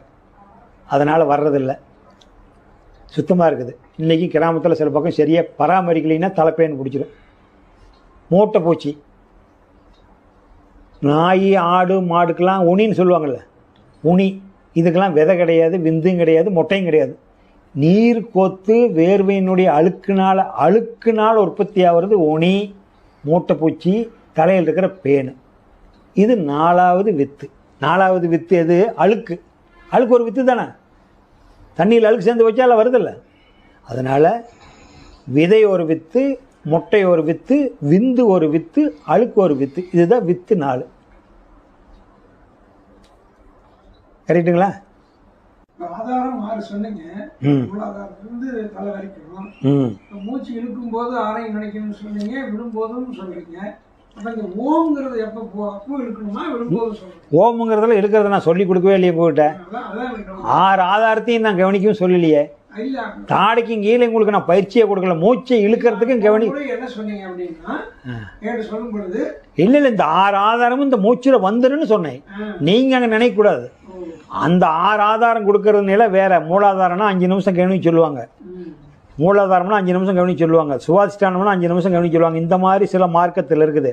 [SPEAKER 1] அதனால் வர்றதில்லை. சுத்தமாக இருக்குது. இன்றைக்கி கிராமத்தில் சில பக்கம் சரியாக பராமரிக்கலைன்னா தலைப்பேன் பிடிச்சிடும். மூட்டை பூச்சி. நாய், ஆடு, மாடுக்கெல்லாம் உனின்னு சொல்லுவாங்கள்ல, உனி. இதுக்கெல்லாம் விதை கிடையாது, விந்தும் கிடையாது, முட்டையும் கிடையாது. நீர் கோத்து வேர்வையினுடைய அழுக்குனால் உற்பத்தி ஆகிறது உனி, மூட்டை பூச்சி, தலையில் இருக்கிற பேன். இது 4வது வித்து. 4வது வித்து எது? அழுக்கு. அழுக்கு ஒரு வித்து தானே. தண்ணியில் அழுக்கு சேர்ந்து வச்சால வருதில்ல. அதனால் விதை ஒரு வித்து, முட்டை ஒரு வித்து, விந்து ஒரு வித்து, அழுக்கு ஒரு வித்து. இதுதான் வித்து 4. கரெக்டுங்களா?
[SPEAKER 2] ஆதாரம் 6 சொன்னீங்க. தலை வரைக்கும் மூச்சு இழுக்கும் போது ஆரையும் நினைக்கணும்னு சொன்னீங்க, விடும்போதும் சொல்றீங்க.
[SPEAKER 1] ஓமுங்கிறதுல இருக்கிறத நான் சொல்லி கொடுக்கவே இல்லையே போகிட்ட. 6 ஆதாரத்தையும் நான் கவனிக்கவும் சொல்லலையே. தாடைக்கும் கீழே உங்களுக்கு நான் பயிற்சியை கொடுக்கல. மூச்சை இழுக்கிறதுக்கும் கவனி இல்லை இல்லை. இந்த 6 ஆதாரமும் இந்த மூச்சில் வந்துருன்னு சொன்னேன். நீங்கள் அங்கே நினைக்கக்கூடாது. அந்த 6 ஆதாரம் கொடுக்கறதுனால வேற. மூலாதாரம்னா 5 நிமிஷம் கவனிக்க சொல்லுவாங்க. மூலாதாரம்னா 5 நிமிஷம் கவனிக்க சொல்லுவாங்க. சுவாதிஷ்டானம்னா 5 நிமிஷம் கவனிக்க சொல்லுவாங்க. இந்த மாதிரி சில மார்க்கத்தில் இருக்குது.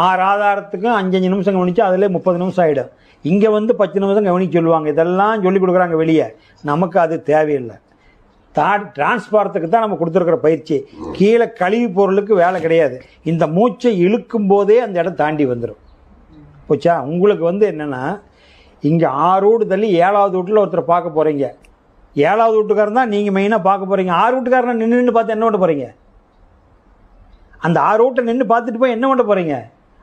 [SPEAKER 1] 6 ஆதாரத்துக்கும் 5 நிமிஷம் கவனிச்சா அதிலே 30 நிமிஷம் ஆகிடும். இங்கே 10 நிமிஷம் கவனிக்க சொல்லுவாங்க. இதெல்லாம் சொல்லிக் கொடுக்குறாங்க வெளியே. நமக்கு அது தேவையில்லை. டிரான்ஸ்பாரத்துக்கு தான் நம்ம கொடுத்துருக்குற பயிற்சி. கீழே கழிவு பொருளுக்கு வேலை கிடையாது. இந்த மூச்சை இழுக்கும் போதே அந்த இடம் தாண்டி வந்துடும். போச்சா? உங்களுக்கு என்னென்னா, இங்கே 6 வீடு தள்ளி 7வது வீட்டில் ஒருத்தரை பார்க்க போகிறீங்க. 7வது வீட்டுக்காரன் தான் நீங்கள் மெயினாக பார்க்க போகிறீங்க. 6 வீட்டுக்காரனை நின்று பார்த்து என்ன பண்ண போகிறீங்க? அந்த 6 வீட்டை நின்று பார்த்துட்டு போய் என்ன பண்ண போகிறீங்க?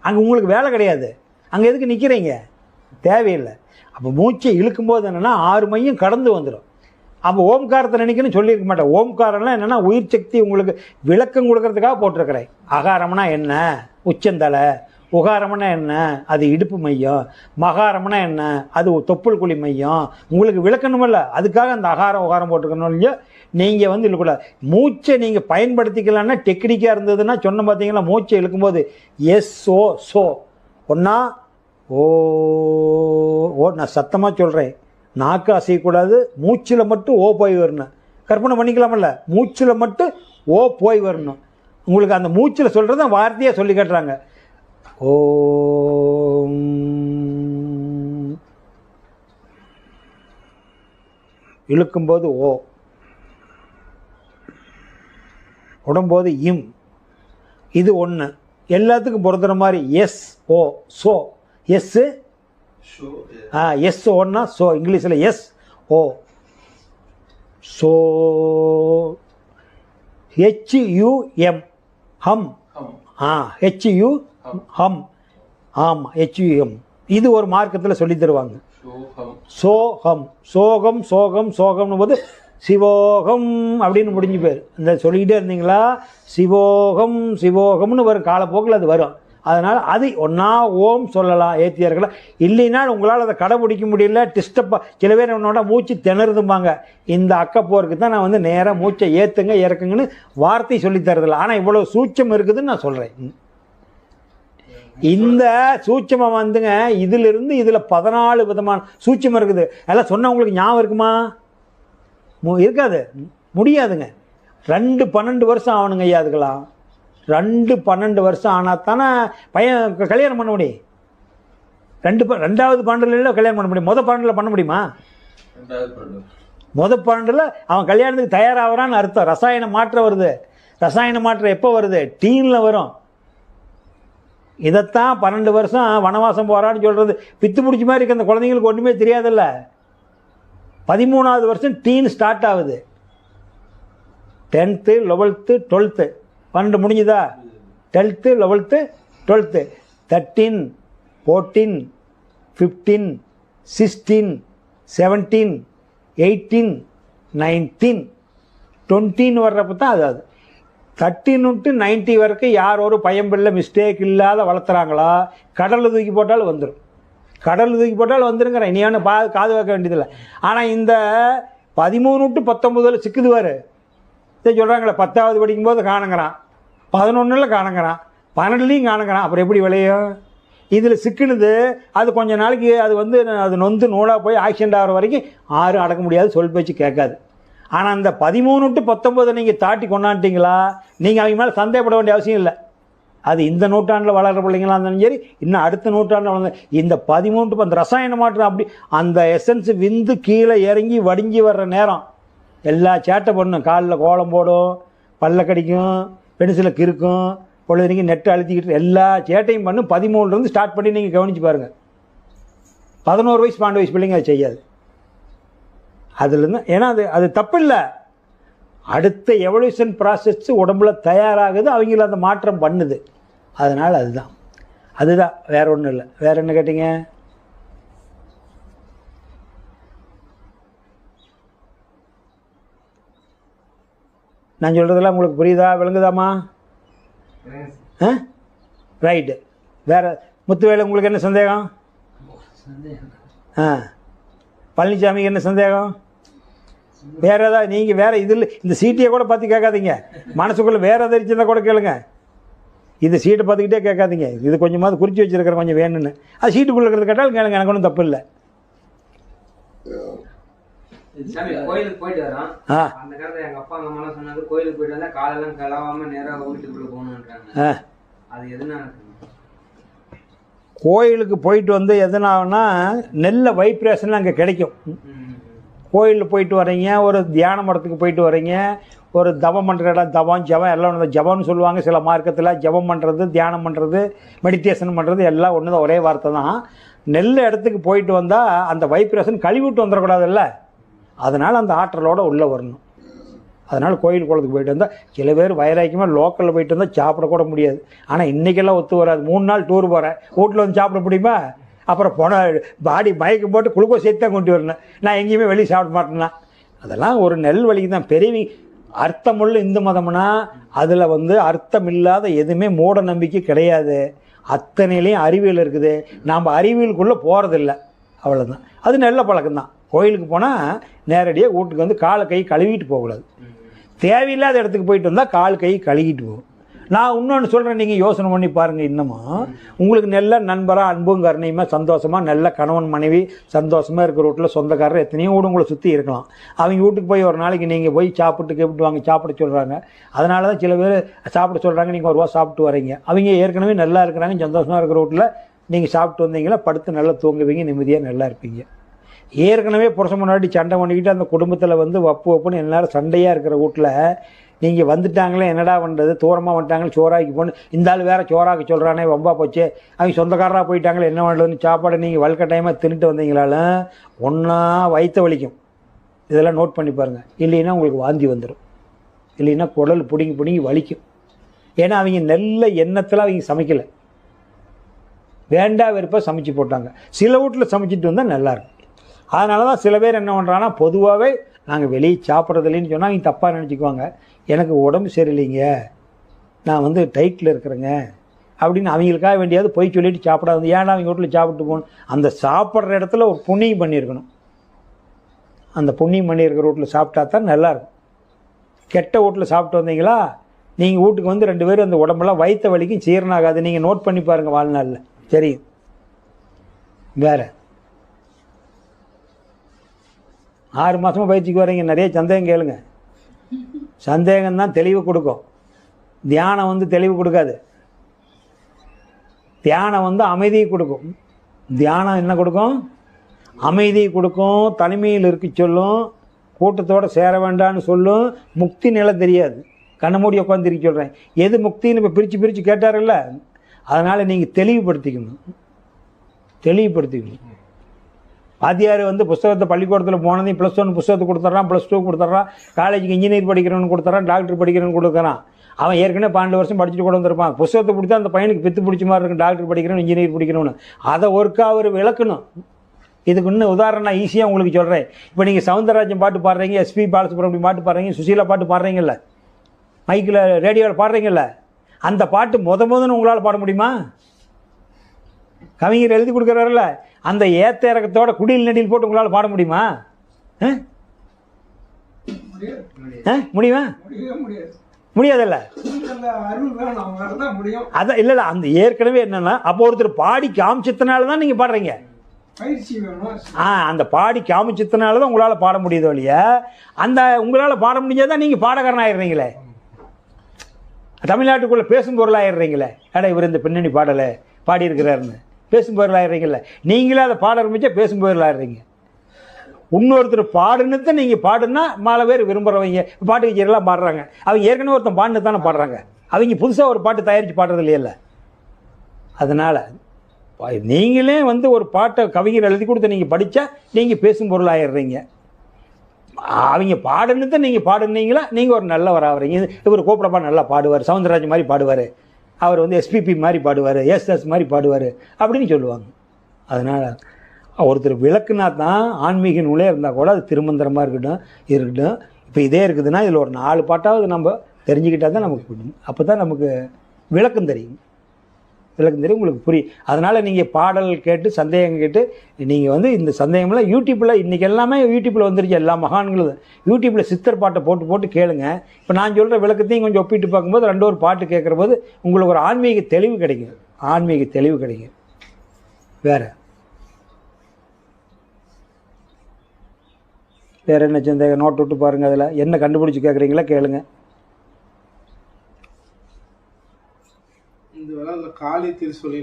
[SPEAKER 1] அங்கே உங்களுக்கு வேலை கிடையாது. அங்கே எதுக்கு நிற்கிறீங்க? தேவையில்லை. அப்போ மூச்சை இழுக்கும்போது என்னென்னா 6 மையம் கடந்து வந்துடும். அப்போ ஓம்காரத்தை நினைக்கணும்னு சொல்லியிருக்க மாட்டேன். ஓம்காரம்லாம் என்னென்னா உயிர் சக்தி உங்களுக்கு விளக்கம் கொடுக்கறதுக்காக போட்டிருக்கிறேன். அகாரம்னா என்ன? உச்சந்தலை. உகாரம்னா என்ன, அது இடுப்பு மையம். மகாரம்னா என்ன, அது தொப்புள் குழி மையம். உங்களுக்கு விளக்கணுமில்ல, அதுக்காக அந்த அகாரம் உகாரம் போட்டுக்கணும் இல்லையோ. நீங்கள் வந்து இழுக்கூடாது. மூச்சை நீங்கள் பயன்படுத்திக்கலான்னா டெக்னிக்காக இருந்ததுன்னா சொன்ன பார்த்தீங்களா, மூச்சை இழுக்கும்போது எஸ் ஓ சோ ஒன்றா ஓ ஓ. நான் சத்தமாக சொல்கிறேன், நாக்கு அசையக்கூடாது, மூச்சில் மட்டும் ஓ போய் வரணும். கற்பனை பண்ணிக்கலாமல்ல, மூச்சில் மட்டும் ஓ போய் வரணும். உங்களுக்கு அந்த மூச்சில் சொல்கிறத வார்த்தையாக சொல்லி காட்டுறாங்க. ஓம் இழுக்கும்போது ஓ, உடம்போது இம். இது ஒன்று எல்லாத்துக்கும் பொறுத்துற மாதிரி. S O so. S S ஓன்னா சோ, இங்கிலீஷில் S O. So HUM hum. HU hum. ஆமாம், ஹெச்யூஎம். இது ஒரு மார்க்கத்தில் சொல்லி தருவாங்க. சோகம் சோகம் சோகம் சோகம்னு போது சிவோகம் அப்படின்னு முடிஞ்சு போயிரு. இந்த சொல்லிக்கிட்டே இருந்தீங்களா, சிவோகம் சிவோகம்னு வரும், காலப்போக்கில் அது வரும். அதனால் அது ஒன்றா ஓம் சொல்லலாம் ஏத்தியார்களா. இல்லைன்னா உங்களால் அதை கடைபிடிக்க முடியல, டிஸ்டர்பாக. சில பேர் என்னோட மூச்சு திணறுதும்பாங்க. இந்த அக்கப்போருக்கு தான் நான் வந்து நேராக மூச்சை ஏற்றுங்க இறக்குங்கன்னு வார்த்தை சொல்லித்தரதில்லை. ஆனால் இவ்வளோ சூட்சம் இருக்குதுன்னு நான் சொல்கிறேன். இந்த சூட்சமாக வந்துங்க, இதிலிருந்து இதில் 14 விதமான சூட்சம் இருக்குது. அதெல்லாம் சொன்னால் உங்களுக்கு ஞாபகம் இருக்குமா? இருக்காது, முடியாதுங்க. 2-12 வருஷம் ஆகணுங்க ஐயா. அதுக்கெல்லாம் 2-12 வருஷம் ஆனால் தானே பையன் கல்யாணம் பண்ண முடியும். 2வது பாண்டில் கல்யாணம் பண்ண முடியும். மொதல் பாண்டில் பண்ண முடியுமா? மொதல் பாண்டில் அவன் கல்யாணத்துக்கு தயாராகிறான்னு அர்த்தம். ரசாயன மாற்றம் வருது. ரசாயன மாற்றம் எப்போ வருது? டீனில் வரும். இதைத்தான் 12 வருஷம் வனவாசம் போகிறான்னு சொல்கிறது. பித்து பிடிச்ச மாதிரி இருக்க அந்த குழந்தைங்களுக்கு ஒன்றுமே தெரியாதில்ல. 13வது வருஷம் டீன் ஸ்டார்ட் ஆகுது. 10th 11th 12th 12 முடிஞ்சுதா? 12th 11th 12th 13 14 15 16 17 18 19 20 வர்றப்ப தான் அதாவது 13 to 90 வரைக்கும் யார் ஒரு பயம்பில்லை மிஸ்டேக் இல்லாத வளர்த்துறாங்களா, கடலில் தூக்கி போட்டாலும் வந்துடும். கடலில் தூக்கி போட்டாலும் வந்துருங்கிறேன். இனியான காது வைக்க வேண்டியதில்லை. ஆனால் இந்த 13 to 19 சிக்குதுவார். இதை சொல்கிறாங்களே, 10வது படிக்கும்போது காணுங்கிறான், 11ல் காணுங்கிறான், 12லையும் காணுங்கிறான். அப்புறம் எப்படி விளையும்? இதில் சிக்கினது அது கொஞ்ச நாளைக்கு அது வந்து அது நொந்து நூலாக போய் ஆக்சிடென்ட் ஆகிற வரைக்கும் யாரும் அடக்க முடியாது, சொல் பேச்சு கேட்காது. ஆனால் அந்த 13 to 19 நீங்கள் தாட்டி கொண்டாண்டிங்களா, நீங்கள் அவங்க மேலே சந்தேகப்பட வேண்டிய அவசியம் இல்லை. அது இந்த நூற்றாண்டில் வளர்கிற பிள்ளைங்களா இருந்தாலும் சரி, இன்னும் அடுத்த நூற்றாண்டில் வளர்ந்த இந்த 13 அந்த ரசாயன மாற்றம் அப்படி அந்த எசன்ஸ் விந்து கீழே இறங்கி வடிஞ்சி வர்ற நேரம் எல்லா சேட்டை பண்ணும். காலில் கோலம் போடும், பல்ல கடிக்கும், பென்சிலை கிறுக்கும், பொழுதுனைக்கு நெட்டை அழுத்திக்கிட்டு எல்லா சேட்டையும் பண்ணும். 13லேருந்து ஸ்டார்ட் பண்ணி நீங்கள் கவனித்து பாருங்கள். 11 வயசு 12 வயசு பிள்ளைங்க அதை செய்யாது. அதுலேருந்து ஏன்னா அது தப்பு இல்லை. அடுத்த எவல்யூஷன் ப்ராசஸ் உடம்புல தயாராகுது, அவங்கள அந்த மாற்றம் பண்ணுது. அதனால் அதுதான் வேற ஒன்றும் இல்லை. வேற என்ன கேட்டீங்க? நான் சொல்கிறதெல்லாம் உங்களுக்கு புரியுதா, விளங்குதாம்மா? ரைட்டு. வேற முத்துவேலு உங்களுக்கு என்ன சந்தேகம்? பழனிசாமிக்கு என்ன சந்தேகம்? வேறு ஏதாவது நீங்கள் வேறு இதில் இந்த சீட்டையை கூட பார்த்து கேட்காதீங்க. மனசுக்குள்ளே வேறு எதாவது இருந்துச்சுன்னா கூட கேளுங்க. இது சீட்டை பார்த்துக்கிட்டே கேட்காதீங்க. இது கொஞ்சமாவது குறித்து வச்சுருக்கிறேன் கொஞ்சம் வேணும்னு. அது சீட்டுக்குள்ளே இருக்கிறது கேட்டாலும் கேளுங்க, எனக்கு ஒன்றும் தப்பு இல்லை.
[SPEAKER 3] கோயிலுக்கு போயிட்டு வரோம். அந்த காலத்துல எங்க அப்பா அம்மா எல்லாம் சொன்னாங்க, கோயிலுக்கு போயிட்டு வந்தா காலெல்லாம் கலவாம நேரா வீட்டுக்குள்ள போகணுன்றாங்க. அது எதுனா
[SPEAKER 1] கோயிலுக்கு போயிட்டு வந்து எதனாகனா நல்ல வைப்ரேஷன் அங்கே கிடைக்கும். கோயிலில் போயிட்டு வரீங்க, ஒரு தியான மடத்துக்கு போயிட்டு வரீங்க, ஒரு தவம் பண்ணுற இடம், தவம் ஜபம் எல்லாம் ஒன்று. ஜபம்னு சொல்லுவாங்க சில மார்க்கத்தில். ஜபம் பண்ணுறது, தியானம் பண்ணுறது, மெடிடேஷன் பண்ணுறது எல்லாம் ஒன்று தான், ஒரே வார்த்தை தான். நல்ல இடத்துக்கு போயிட்டு வந்தால் அந்த வைப்ரேஷன் கழிவிட்டு வந்துடக்கூடாதுல்ல. அதனால் அந்த ஆற்றலோடு உள்ளே வரணும். அதனால் கோயில் குளத்துக்கு போயிட்டு வந்தால் சில பேர் வைராக்கியமாக லோக்கலில் போயிட்டு வந்தால் சாப்பிடக்கூட முடியாது. ஆனால் இன்றைக்கெல்லாம் ஒத்து வராது. 3 நாள் டூர் போகிறேன், வீட்டில் வந்து சாப்பிட முடியுமா? அப்புறம் போனால் பாடி மயக்கம் போட்டு குளுக்கோஸ் சேர்த்து தான் கொண்டு வரணும். நான் எங்கேயுமே வெளியே சாப்பிட மாட்டேன்னா அதெல்லாம் ஒரு நெல் வலிக்கு தான். பெரிய அர்த்தமுள்ள இந்து மதம்னா அதில் வந்து அர்த்தம் இல்லாத எதுவுமே மூட நம்பிக்கை கிடையாது. அத்தனையிலையும் அறிவியல் இருக்குது. நாம் அறிவியலுக்குள்ளே போகிறதில்ல, அவ்வளோதான். அது நல்ல பழக்கம்தான். கோயிலுக்கு போனால் நேரடியாக வீட்டுக்கு வந்து காலை கை கழுவிட்டு போகக்கூடாது. தேவையில்லாத இடத்துக்கு போயிட்டு வந்தால் கால் கை கழுவிட்டு போகும். நான் இன்னொன்று சொல்கிறேன், நீங்கள் யோசனை பண்ணி பாருங்கள். இன்னமும் உங்களுக்கு நல்ல நண்பராக அன்பும் கருணையுமா சந்தோஷமாக நல்ல கணவன் மனைவி சந்தோஷமாக இருக்கிற வீட்டில் சொந்தக்காரர் எத்தனையோ வீடு உங்களை சுற்றி இருக்கலாம். அவங்க வீட்டுக்கு போய் ஒரு நாளைக்கு நீங்கள் போய் சாப்பிட்டு கேப்பிட்டு வாங்க சாப்பிட சொல்கிறாங்க. அதனால தான் சில பேர் சாப்பிட சொல்கிறாங்க, நீங்கள் ஒரு ரூபா சாப்பிட்டு வரீங்க. அவங்க ஏற்கனவே நல்லா இருக்கிறாங்க, சந்தோஷமாக இருக்கிற வீட்டில் நீங்கள் சாப்பிட்டு வந்தீங்களா படுத்து நல்லா தூங்குவீங்க, நிம்மதியாக நல்லா இருப்பீங்க. ஏற்கனவே புருஷன் முன்னாடி சண்டை பண்ணிக்கிட்டு அந்த குடும்பத்தில் வந்து வப்புன்னு எல்லாரும் சண்டையாக இருக்கிற வீட்டில் நீங்கள் வந்துட்டாங்களே என்னடா பண்ணுறது, தூரமாக வந்துட்டாங்களே சோறாக்கி போன்னு இந்த ஆள் வேறு சோறாக்கி சொல்கிறானே வம்பா போச்சு, அவங்க சொந்தக்காரராக போயிட்டாங்களே என்ன பண்ணுறதுன்னு சாப்பாடை நீங்கள் வழுக்க டைமாக தின்னுட்டு வந்தீங்களாலும் ஒன்றா வயிற்ற வலிக்கும். இதெல்லாம் நோட் பண்ணி பாருங்கள். இல்லைன்னா உங்களுக்கு வாந்தி வந்துடும், இல்லைன்னா குடல் பிடுங்கி வலிக்கும். ஏன்னா அவங்க நல்ல எண்ணத்தில் அவங்க சமைக்கலை, வேண்டா வெறுப்பாக சமைச்சு போட்டாங்க. சில வீட்டில் சமைச்சிட்டு வந்தால் நல்லாயிருக்கும். அதனால தான் சில பேர் என்ன பண்ணுறாங்கன்னா பொதுவாகவே நாங்கள் வெளியே சாப்பிட்றதில்லைன்னு சொன்னால் அவங்க தப்பாக நினச்சிக்குவாங்க. எனக்கு உடம்பு சரியில்லைங்க, நான் வந்து டைட்டில் இருக்கிறேங்க அப்படின்னு அவங்களுக்காக வேண்டியாவது போய் சொல்லிட்டு சாப்பிடாது. ஏன்னா அவங்க வீட்டில் சாப்பிட்டு போகணும். அந்த சாப்பிட்ற இடத்துல ஒரு புண்ணியம் பண்ணியிருக்கணும். அந்த புண்ணியம் பண்ணியிருக்கிற வீட்டில் சாப்பிட்டா தான் நல்லாயிருக்கும். கெட்ட வீட்டில் சாப்பிட்டு வந்தீங்களா நீங்கள் வீட்டுக்கு வந்து 2 பேரும் அந்த உடம்பெல்லாம் வயிற்ற வலிக்கும் சீரணாகாது. நீங்கள் நோட் பண்ணி பாருங்கள் வாழ்நாளில். சரி, வேறு 6 மாதமாக பயிற்சிக்கு வரீங்க, நிறைய சந்தேகம் கேளுங்க. சந்தேகம்தான் தெளிவு கொடுக்கும். தியானம் வந்து தெளிவு கொடுக்காது. தியானம் வந்து அமைதியை கொடுக்கும். தியானம் என்ன கொடுக்கும்? அமைதியை கொடுக்கும், தனிமையில் இருக்க சொல்லும், கூட்டத்தோடு சேர வேண்டான்னு சொல்லும். முக்தி நிலை தெரியாது, கண்ண மூடி உட்காந்துருக்க சொல்கிறேன். எது முக்தின்னு இப்போ பிரித்து கேட்டார்ல, அதனால் நீங்கள் தெளிவுபடுத்திக்கணும். வாத்தியார் வந்து புஸ்தகத்தை பள்ளிக்கூடத்தில் போனதையும் +1 புஸ்தகத்தை கொடுத்துட்றான், +2 கொடுத்துட்றான், காலேஜுக்கு இன்ஜினியர் படிக்கிறவனு கொடுத்துட்றான், டாக்டர் படிக்கிறவனு கொடுக்குறான். அவன் ஏற்கனவே 12 வருஷம் படிச்சுட்டு கூட வந்திருப்பான். புஸ்தகத்தை பிடிச்சா அந்த பையனுக்கு பித்து பிடிச்ச மாதிரி இருக்கும், டாக்டர் படிக்கிறவன் இன்ஜினியர் படிக்கிறவனு. அதை ஒர்க்காக அவர் விளக்கணும். இதுக்கு இன்னும் உதாரணம் நான் ஈஸியாக உங்களுக்கு சொல்கிறேன். இப்போ நீங்கள் சவுந்தரராஜன் பாட்டு பாடுறீங்க, எஸ்பி பாலசுப்ரமணியம் பாட்டு பாடுறீங்க, சுசீலா பாட்டு பாடுறீங்கல்ல, மைக்கில் ரேடியோவில் பாடுறீங்கல்ல, அந்த பாட்டு முதன்னு உங்களால் பாட முடியுமா? கவிஞர் எழுதி கொடுக்குறாருல, அந்த ஏத்த இறக்கத்தோட குடியில் நடியில் போட்டு உங்களால் பாட முடியுமா? முடியுமா? முடியாதல்ல. அதான் இல்லை, அந்த ஏற்கனவே என்னன்னா அப்போ ஒருத்தர் பாடி காமிச்சதுனால தான் நீங்கள் பாடுறீங்க. அந்த பாடி காமிச்சதுனால தான் உங்களால் பாட முடியுதோ இல்லையா? அந்த உங்களால் பாட முடிஞ்சாதான் நீங்கள் பாடகாரன் ஆயிடுறீங்களே, தமிழ்நாட்டுக்குள்ளே பேசும் பொருளாயிடுறீங்களே. இவர் இந்த பின்னணி பாடலை பாடியிருக்கிறாருன்னு பேசும் பொருளாயிடுறீங்கள. நீங்களே அதை பாட ஆரம்பிச்சா பேசும் பொருளாயிடுறீங்க. இன்னொருத்தர் பாடுன்னு நீங்கள் பாடுனா மாலை பேர் விரும்புகிறவங்க பாட்டு கச்சேரியெல்லாம் பாடுறாங்க. அவங்க ஏற்கனவே ஒருத்தன் பாடுன்னு தானே பாடுறாங்க. அவங்க புதுசாக ஒரு பாட்டு தயாரித்து பாடுறது இல்லையில்ல. அதனால் நீங்களே வந்து ஒரு பாட்டை கவிஞர் எழுதி கொடுத்து நீங்கள் படித்தா நீங்கள் பேசும் பொருளாயிடுறீங்க. அவங்க பாடுன்னு தான் நீங்கள் பாடுனீங்களா, நீங்கள் ஒரு நல்லவர் ஆகிறீங்க. இவர் கூப்பிடப்பா நல்லா பாடுவார், சவுந்தரராஜன் மாதிரி பாடுவார், அவர் வந்து எஸ்பிபி மாதிரி பாடுவார், எஸ்எஸ் மாதிரி பாடுவார் அப்படின்னு சொல்லுவாங்க. அதனால் ஒருத்தர் விளக்குனா தான் ஆன்மீக நூலே இருந்தால் கூட அது திருமந்திரமாக இருக்கட்டும். இப்போ இதே இருக்குதுன்னா இதில் ஒரு 4 பாட்டாவது நம்ம தெரிஞ்சுக்கிட்டால் தான் நமக்கு புரியும். அப்போ தான் நமக்கு விளக்கம் தெரியும். உங்களுக்கு புரியும். அதனால் நீங்கள் பாடல் கேட்டு சந்தேகம் கேட்டு நீங்கள் வந்து இந்த சந்தேகம்லாம் யூடியூப்பில் இன்றைக்கி எல்லாமே யூடியூப்பில் வந்துருச்சு. எல்லா மகான்களும் யூடியூப்பில் சித்தர் பாட்டை போட்டு கேளுங்க. இப்போ நான் சொல்கிற விளக்கத்தையும் கொஞ்சம் ஒப்பிட்டு பார்க்கும்போது 2 ஒரு பாட்டு கேட்குற போது உங்களுக்கு ஒரு ஆன்மீக தெளிவு கிடைக்கும். வேறு என்ன சந்தேகம் நோட் விட்டு பாருங்கள். அதில் என்ன கண்டுபிடிச்சி கேட்குறீங்களா கேளுங்க.
[SPEAKER 4] காளி திருசொலி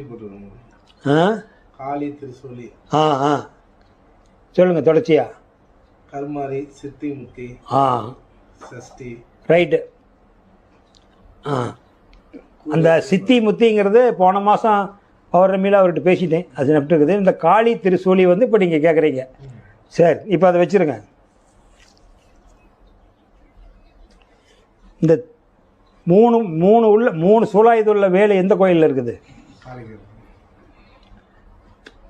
[SPEAKER 1] சொல்லுங்க தொடர்ச்சியா.
[SPEAKER 4] கர்மாரி, சித்தி முத்தி, சஷ்டி.
[SPEAKER 1] ரைட்டு. அந்த சித்தி முத்திங்கிறது போன மாதம் பௌர்ணமியில் அவர்கிட்ட பேசிட்டேன், அது நட்டு இருக்குது. இந்த காளி திருசூலி வந்து இப்போ நீங்கள் கேட்குறீங்க. சரி, இப்போ அதை வச்சுருங்க. இந்த மூணு சூலாயுத உள்ள வேலை எந்த கோயிலில் இருக்குது?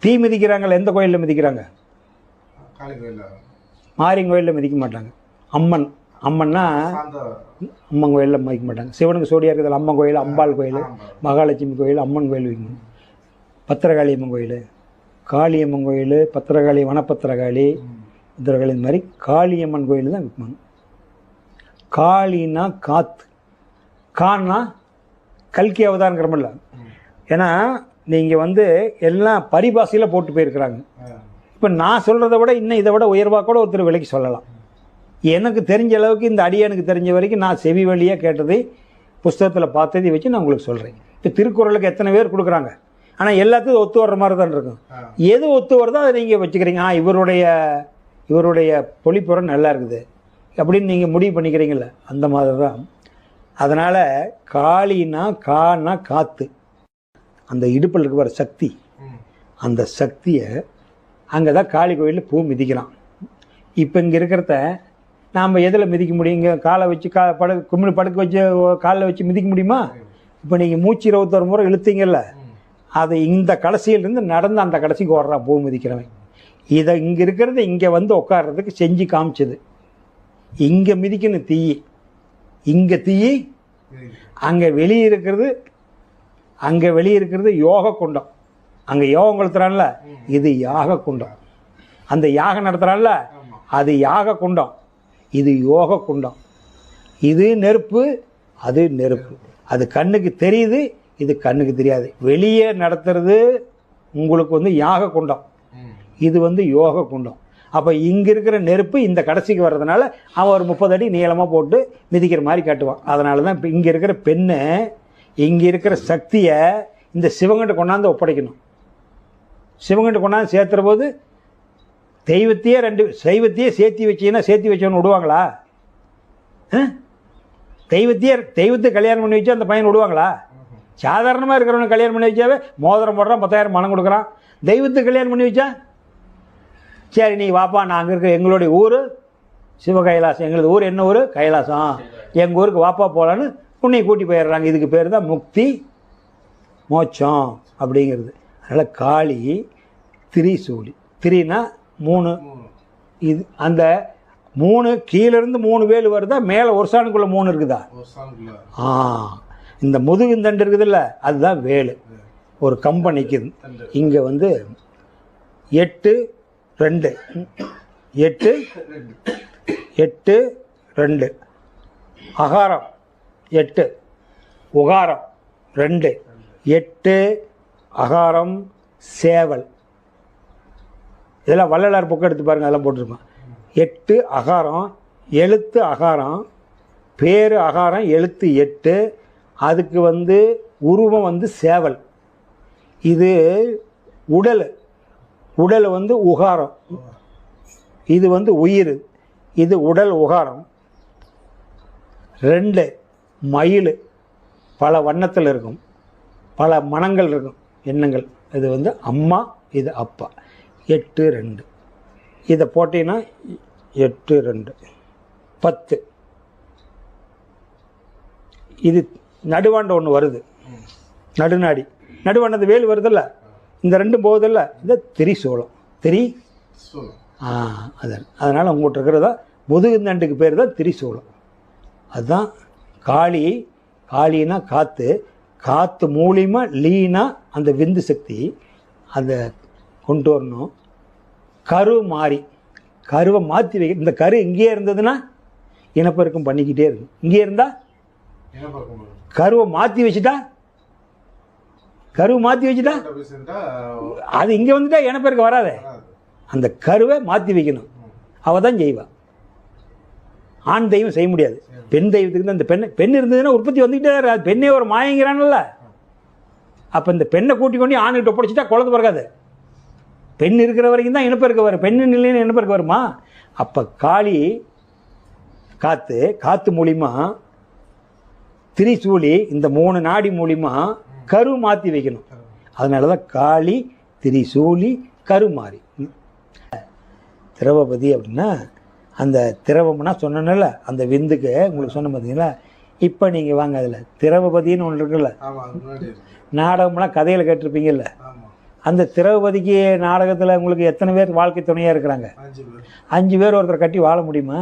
[SPEAKER 1] தீ மிதிக்கிறாங்கள எந்த கோயிலில் மிதிக்கிறாங்க? மாரியன் கோயிலில் மிதிக்க மாட்டாங்க. அம்மன் அம்மன்னா
[SPEAKER 4] சாந்த
[SPEAKER 1] அம்மன் கோயிலில் வைக்க மாட்டாங்க. சிவனுக்கு சோடியாக இருக்கிறதுல அம்மன் கோயில், அம்பாள் கோயில், மகாலட்சுமி கோயில், அம்மன் கோயில் வைக்கணும். பத்திரகாளி அம்மன் கோயில், காளியம்மன் கோயில், பத்திரகாளி, வனப்பத்திரகாளி, பத்திரகாளி, இந்த மாதிரி காளியம்மன் கோயில் தான் வைக்கணும். காளின்னா காத்து, கான்னா கல்கி அவதாரங்கிறமில்ல. ஏன்னா நீங்கள் வந்து எல்லாம் பரிபாஷையில் போட்டு போயிருக்கிறாங்க. இப்போ நான் சொல்கிறத விட இன்னும் இதை விட உயர்வாக கூட ஒருத்தர் விலைக்கு சொல்லலாம். எனக்கு தெரிஞ்ச அளவுக்கு இந்த அடியானுக்கு தெரிஞ்ச வரைக்கும் நான் செவி வழியாக கேட்டதை புஸ்தகத்தில் பார்த்ததை வச்சு நான் உங்களுக்கு சொல்கிறேன். இப்போ திருக்குறளுக்கு எத்தனை பேர் கொடுக்குறாங்க, ஆனால் எல்லாத்துக்கும் ஒத்து வர்ற மாதிரி தான் இருக்கும். எது ஒத்து வருதோ அதை நீங்கள் வச்சுக்கிறீங்க. இவருடைய பொழிப்புறம் நல்லா இருக்குது அப்படின்னு நீங்கள் முடிவு பண்ணிக்கிறீங்கள, அந்த மாதிரி தான். அதனால் காளினா கான்னா காற்று, அந்த இடுப்பில் இருக்க வர சக்தி, அந்த சக்தியை அங்கே தான் காளி கோயிலில் பூ மிதிக்கிறான். இப்போ இங்கே இருக்கிறத நாம் எதில் மிதிக்க முடியும்? இங்கே காலை வச்சு கும்பிடு படுக்க வச்சு காலில் வச்சு மிதிக்க முடியுமா? இப்போ நீங்கள் மூச்சு 21 முறை இழுத்தீங்கல்ல, அதை இந்த கடைசியிலேருந்து நடந்து அந்த கடைசிக்கு ஓடுறான் பூ மிதிக்கிறவன். இதை இங்கே இருக்கிறத இங்கே வந்து உட்கார்றதுக்கு செஞ்சு காமிச்சது. இங்கே மிதிக்கணும் தீ, இங்கே தீ, அங்கே வெளியே இருக்கிறது யோக குண்டம். அங்கே யோகம் கொளுத்துறான்ல, இது யாக குண்டம். அந்த யாகம் நடத்துறான்ல, அது யாக குண்டம், இது யோக குண்டம். இது நெருப்பு, அது நெருப்பு. அது கண்ணுக்கு தெரியுது, இது கண்ணுக்கு தெரியாது. வெளியே நடத்துறது உங்களுக்கு வந்து யாக குண்டம், இது வந்து யோக குண்டம். அப்போ இங்கே இருக்கிற நெருப்பு இந்த கடைசிக்கு வர்றதுனால அவன் ஒரு 30 அடி நீளமாக போட்டு மிதிக்கிற மாதிரி காட்டுவான். அதனால தான் இப்போ இங்கே இருக்கிற பெண்ணு, இங்கே இருக்கிற சக்தியை இந்த சிவங்கிட்ட கொண்டாந்து ஒப்படைக்கணும். சிவங்கிட்ட கொண்டாந்து சேர்த்துற போது தெய்வத்தையே சேர்த்தி வச்சவனு விடுவாங்களா? தெய்வத்தை கல்யாணம் பண்ணி வச்சா அந்த பையன் விடுவாங்களா? சாதாரணமாக இருக்கிறவனை கல்யாணம் பண்ணி வச்சாவே மோதிரம் போடுறான், 10,000 பணம் கொடுக்குறான். தெய்வத்துக்கு கல்யாணம் பண்ணி வச்சா சரி நீ வாப்பா, நாங்கள் இருக்கிற எங்களுடைய ஊர் சிவ கைலாசம், எங்களது ஊர் என்ன ஊர்? கைலாசம், எங்கள் ஊருக்கு வாப்பா போகலான்னு உன்னை கூட்டி போயிடுறாங்க. இதுக்கு பேர் தான் முக்தி மோட்சம் அப்படிங்கிறது. அதனால் காளி திரிசூலி, திரினா 3, இது அந்த 3 கீழேருந்து 3 வேல் வருதா, மேலே ஒரு சாணுக்குள்ளே 3 இருக்குதா? இந்த முதுகுந்தண்டு இருக்குதுல்ல, அதுதான் வேலு. ஒரு கம்பம் நிற்கிது. இங்கே வந்து 8 2 8 8 2 அகாரம் 8 உகாரம் 2 8 அகாரம் சேவல். இதெல்லாம் வள்ளலார் புக்கு எடுத்து பாருங்கள், அதெல்லாம் போட்டிருப்பான். 8 அகாரம், எழுத்து அகாரம், பேரு அகாரம், எழுத்து 8, அதுக்கு வந்து உருவம் வந்து சேவல். இது உடல் வந்து உகாரம், இது வந்து உயிர், இது உடல் உகாரம். 2 மயில், பல வண்ணத்தில் இருக்கும், பல மனங்கள் இருக்கும், எண்ணங்கள். இது வந்து அம்மா, இது அப்பா. 8 2 இதை போட்டீங்கன்னா 8 2 10. இது நடுவாண்ட ஒன்று வருது, நடுநாடி, நடுவாண்டது வேல் வருதில்ல, இந்த 2 போகுதில்ல, இந்த திரிசூலம், அதனால் உங்கள்கிட்ட இருக்கிறதா முதுகுந்தண்டுக்கு பேர் தான் திரிசூலம். அதுதான் காளி. காளினா காற்று மூலியமா, லீனா அந்த விந்து சக்தி அதை கொண்டு வரணும். கரு மாறி, கருவை மாற்றி வைக்க. இந்த கரு இங்கேயே இருந்ததுன்னா இனப்பெருக்கம் பண்ணிக்கிட்டே இருக்கும். இங்கே இருந்தால் கருவை மாற்றி வச்சுட்டா அது இங்கே வந்துட்டா இனப்பெருக்கம் வராதே. அந்த கருவை மாற்றி வைக்கணும், அவள் தான் செய்வா. ஆண் தெய்வம் செய்ய முடியாது. பெண் தெய்வத்துக்கு தான். இந்த பெண் இருந்ததுன்னா உற்பத்தி வந்துக்கிட்டே இருக்காது. பெண்ணே ஒரு மாயங்கிறான்ல, அப்போ இந்த பெண்ணை கூட்டி கொண்டு ஆணுகிட்ட ஒப்படைச்சிட்டா குழந்தை பிறக்காது. பெண் இருக்கிற வரைக்கும் தான் இனப்பெருக்க வரும். பெண்ணு நிலைன்னு இனப்பெருக்க வருமா? அப்போ காளி காற்று மூலிமா, திரிசூலி இந்த 3 நாடி மூலிமா கரு மாற்றி வைக்கணும். அதனால தான் காளி திரிசூலி கருமாறி. திரவபதி அப்படின்னா அந்த திரவம்னா சொன்னல, அந்த விந்துக்கு உங்களுக்கு சொன்ன பார்த்தீங்களா. இப்போ நீங்கள் வாங்க, அதில் திரவபதின்னு ஒன்று இருக்குல்ல, நாடகம்லாம் கதையில் கேட்டிருப்பீங்கல்ல. அந்த திரௌபதிக்கு நாடகத்தில் உங்களுக்கு எத்தனை பேர் வாழ்க்கை துணையாக இருக்கிறாங்க? 5 பேர் ஒருத்தரை கட்டி வாழ முடியுமா?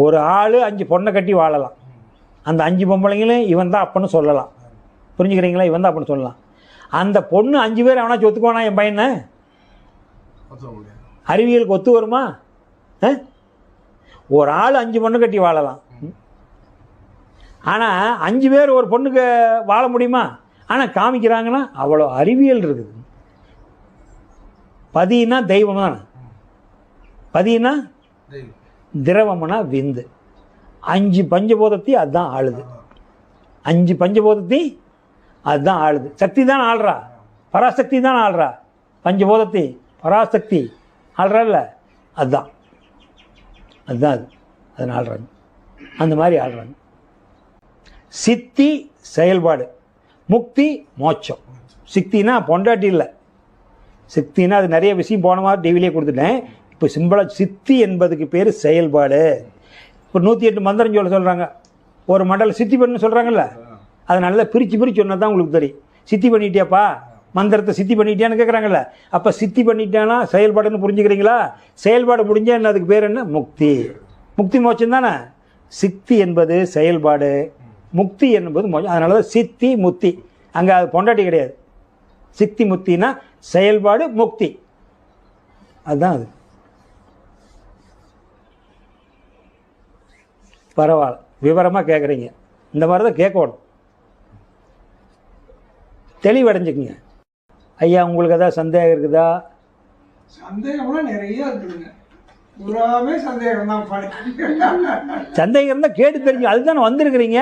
[SPEAKER 1] ஒரு ஆள் 5 பொண்ணை கட்டி வாழலாம். அந்த 5 பொம்பளைங்களும் இவன் தான் அப்பன்னு சொல்லலாம். புரிஞ்சுக்கிறீங்களா? இவன் தான் அப்பன்னு சொல்லலாம். அந்த பொண்ணு 5 பேர் அவனா ஒத்துக்குவானா என் பையனை? அறிவியலுக்கு ஒத்து வருமா? ஒரு ஆள் 5 பொண்ணு கட்டி வாழலாம். ஆனால் 5 பேர் ஒரு பொண்ணுக்கு வாழ முடியுமா? ஆனால் காமிக்கிறாங்கன்னா அவ்வளோ அறிவியல் இருக்குது. பதினா தெய்வம் தானே. பதினா திரவம்னா விந்து. 5 பஞ்சபூதத்தி அதுதான் ஆளுது. 5 பஞ்சபூதத்தி அதுதான் ஆளுது. சக்தி தான் ஆள்றா, பராசக்தி தான் ஆள்றா. பஞ்சபூதத்தி பராசக்தி ஆள்றாள்ல, அதுதான் அதுதான் அது அதனால் ஆள்றாங்க. அந்த மாதிரி ஆள்றாங்க. சித்தி செயல்பாடு, முக்தி மோட்சம். சித்தினா பொண்டாட்டி இல்லை. சித்தினா அது நிறைய விஷயம் போன மாதிரி டிவிலேயே கொடுத்துட்டேன். இப்போ சிம்பிளாக சித்தி என்பதுக்கு பேர் செயல்பாடு. இப்போ 108 மந்திரம் சொல்கிறாங்க. ஒரு மண்டல சித்தி பண்ணு சொல்கிறாங்கல்ல, அதை நல்லா பிரித்து சொன்னால் தான் உங்களுக்கு தெரியும். சித்தி பண்ணிட்டியாப்பா, மந்திரத்தை சித்தி பண்ணிட்டியான்னு கேட்குறாங்கல்ல. அப்போ சித்தி பண்ணிட்டானா செயல்பாடுன்னு புரிஞ்சுக்கிறீங்களா? செயல்பாடு முடிஞ்சால் என்ன, அதுக்கு பேர் என்ன? முக்தி. முக்தி மோட்சம் தானே. சித்தி என்பது செயல்பாடு, முக்தி என்பது மோட்சம். அதனால தான் சித்தி முக்தி. அங்கே அது பொண்டாட்டி கிடையாது. சித்தி முக்தினா செயல்பாடு, முக்தி. அதுதான் அது. பரவாயில்ல, விவரமாக கேட்குறீங்க. இந்த மாதிரி தான் கேட்கணும். தெளிவடைஞ்சுக்குங்க. ஐயா, உங்களுக்கு ஏதாவது சந்தேகம் இருக்குதா?
[SPEAKER 2] சந்தேகம்லாம் நிறைய இருக்குதுங்க. பூராமே சந்தேகம் தான்.
[SPEAKER 1] சந்தேகம் இருந்தால் கேட்டு தெரிஞ்சு அதுதானே வந்திருக்கிறீங்க.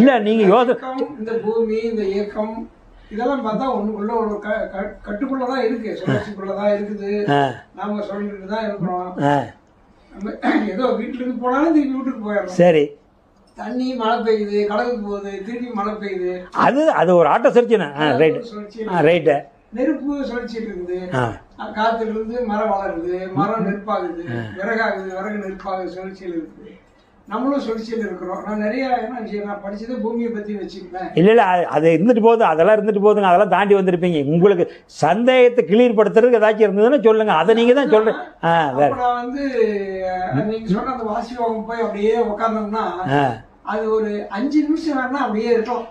[SPEAKER 1] இல்லை நீங்கள்
[SPEAKER 2] இந்த பூமி, இந்த இயக்கம் இதெல்லாம் பார்த்தா ஒண்ணுக்குள்ள ஒரு கட்டுக்குள்ளதான் இருக்கு, சுழற்சிக்குள்ளதான் இருக்குது. நாம சொல்லிட்டு தான் இருக்கிறோம். ஏதோ வீட்டுல இருந்து போனாலும் திருப்பி வீட்டுக்கு போயிடணும். சரி, தண்ணி மழை பெய்யுது, கடலுக்கு போகுது, திருப்பி மழை பெய்யுது.
[SPEAKER 1] அது ஒரு ஆட்ட சுழற்சினா. ரைட்டு.
[SPEAKER 2] நெருப்பு சுழற்சிட்டு இருக்குது. காத்துல இருந்து மரம் வளருது, மரம் நெருப்பாகுது, விறகாகுது, விறகு நெருப்பாகுது, சுழற்சியில் இருக்குது. நம்மளும் சுழற்சியில் இருக்கிறோம். நான் நிறைய நான் படிச்சதே பூமியை பத்தி வச்சுருப்பேன்.
[SPEAKER 1] இல்லை அது இருந்துட்டு போகுது, அதெல்லாம் இருந்துட்டு போகுதுங்க. அதெல்லாம் தாண்டி வந்திருப்பீங்க. உங்களுக்கு சந்தேகத்தை கிளியர் படுத்துறதுக்கு ஏதாச்சும் இருந்ததுன்னா சொல்லுங்க. அதை நீங்க தான் சொல்றேன். வேற
[SPEAKER 2] நான் நீங்க சொன்ன அந்த வாசியோகம் போய் அப்படியே உட்காந்தோம்னா அது ஒரு 5 நிமிஷம் வேணா அப்படியே இருக்கும்.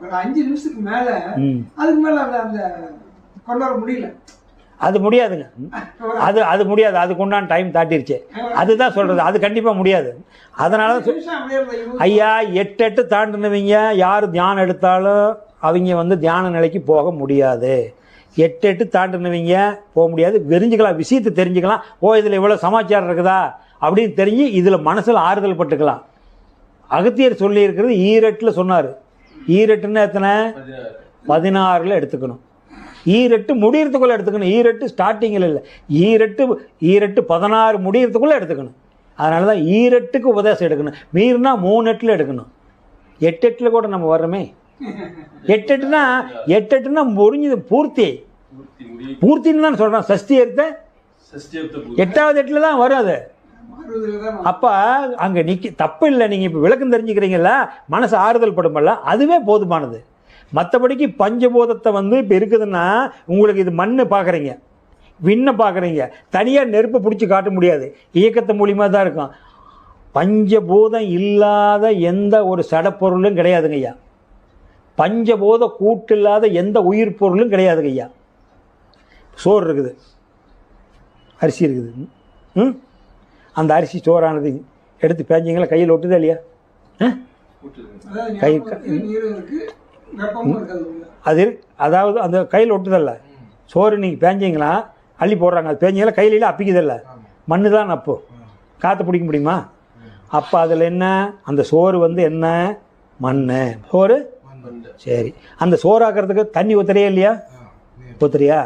[SPEAKER 2] ஒரு 5 நிமிஷத்துக்கு மேல அதுக்கு மேல அந்த கொண்டு வர முடியல.
[SPEAKER 1] அது முடியாதுங்க. அது முடியாது. அதுக்கு உண்டான டைம் தாட்டிருச்சு. அதுதான் சொல்றது. அது கண்டிப்பா முடியாது. அதனால ஐயா 8 தாண்டினவங்க யார் தியானம் எடுத்தாலும் அவங்க தியான நிலைக்கு போக முடியாது. 8 தாண்டினவங்க போக முடியாது. தெரிஞ்சுக்கலாம், விஷயத்தை தெரிஞ்சுக்கலாம். இதில் இவ்வளோ சமாச்சாரம் இருக்குதா அப்படின்னு தெரிஞ்சு இதில் மனசில் ஆறுதல் பட்டுக்கலாம். அகத்தியர் சொல்லி இருக்கிறது ஈரெட்டில் சொன்னார். ஈரெட்டுன்னு எத்தனை? 16 எடுத்துக்கணும். ஈரெட்டு முடியறதுக்குள்ள எடுத்துக்கணும். ஈரெட்டு ஸ்டார்டிங்கில் இல்லை. ஈரெட்டு 16 முடியறதுக்குள்ள எடுத்துக்கணும். அதனால தான் ஈரெட்டுக்கு உபதேசம் எடுக்கணும். மீறினா 3 எட்டில் எடுக்கணும். 8 எட்டில் கூட நம்ம வர்றோமே. 8 எட்டுனா முடிஞ்சது பூர்த்தின்னு தான் சொல்கிறோம். சஷ்டி எடுத்த 8வது எட்டில் தான் வரும். அது அப்போ அங்கே தப்பு இல்லை. நீங்கள் இப்போ விளக்கம் தெரிஞ்சுக்கிறீங்களா, மனசு ஆறுதல் படுமல்ல, அதுவே போதுமானது. மற்றபடிக்கு பஞ்சபூதத்தை இப்போ இருக்குதுன்னா உங்களுக்கு இது மண்ணு பார்க்குறீங்க, விண்ணை பார்க்குறீங்க. தனியாக நெருப்பை பிடிச்சி காட்ட முடியாது. இயக்கத்தை மூலியமாக தான் இருக்கும். பஞ்சபூதம் இல்லாத எந்த ஒரு சடப்பொருளும் கிடையாதுங்க ஐயா. பஞ்சபூத கூட்டு இல்லாத எந்த உயிர் பொருளும் கிடையாதுங்க ஐயா. சோறு இருக்குது, அரிசி இருக்குது. அந்த அரிசி சோறானது எடுத்து பேஞ்சிங்களா, கையில் ஒட்டுதா இல்லையா? கை அது அதாவது அந்த கையில் ஒட்டுதல்ல. சோறு நீங்கள் பேஞ்சிங்களா அள்ளி போடுறாங்க, அது பேஞ்சிங்களா கையில அப்பிக்குதில்ல. மண்ணு தான் அப்போ காற்று பிடிக்க முடியுமா? அப்போ அதில் என்ன, அந்த சோறு என்ன மண் சோறு. சரி, அந்த சோறாக்குறதுக்கு தண்ணி ஊத்துறியா இல்லையா? ஊத்துறியா?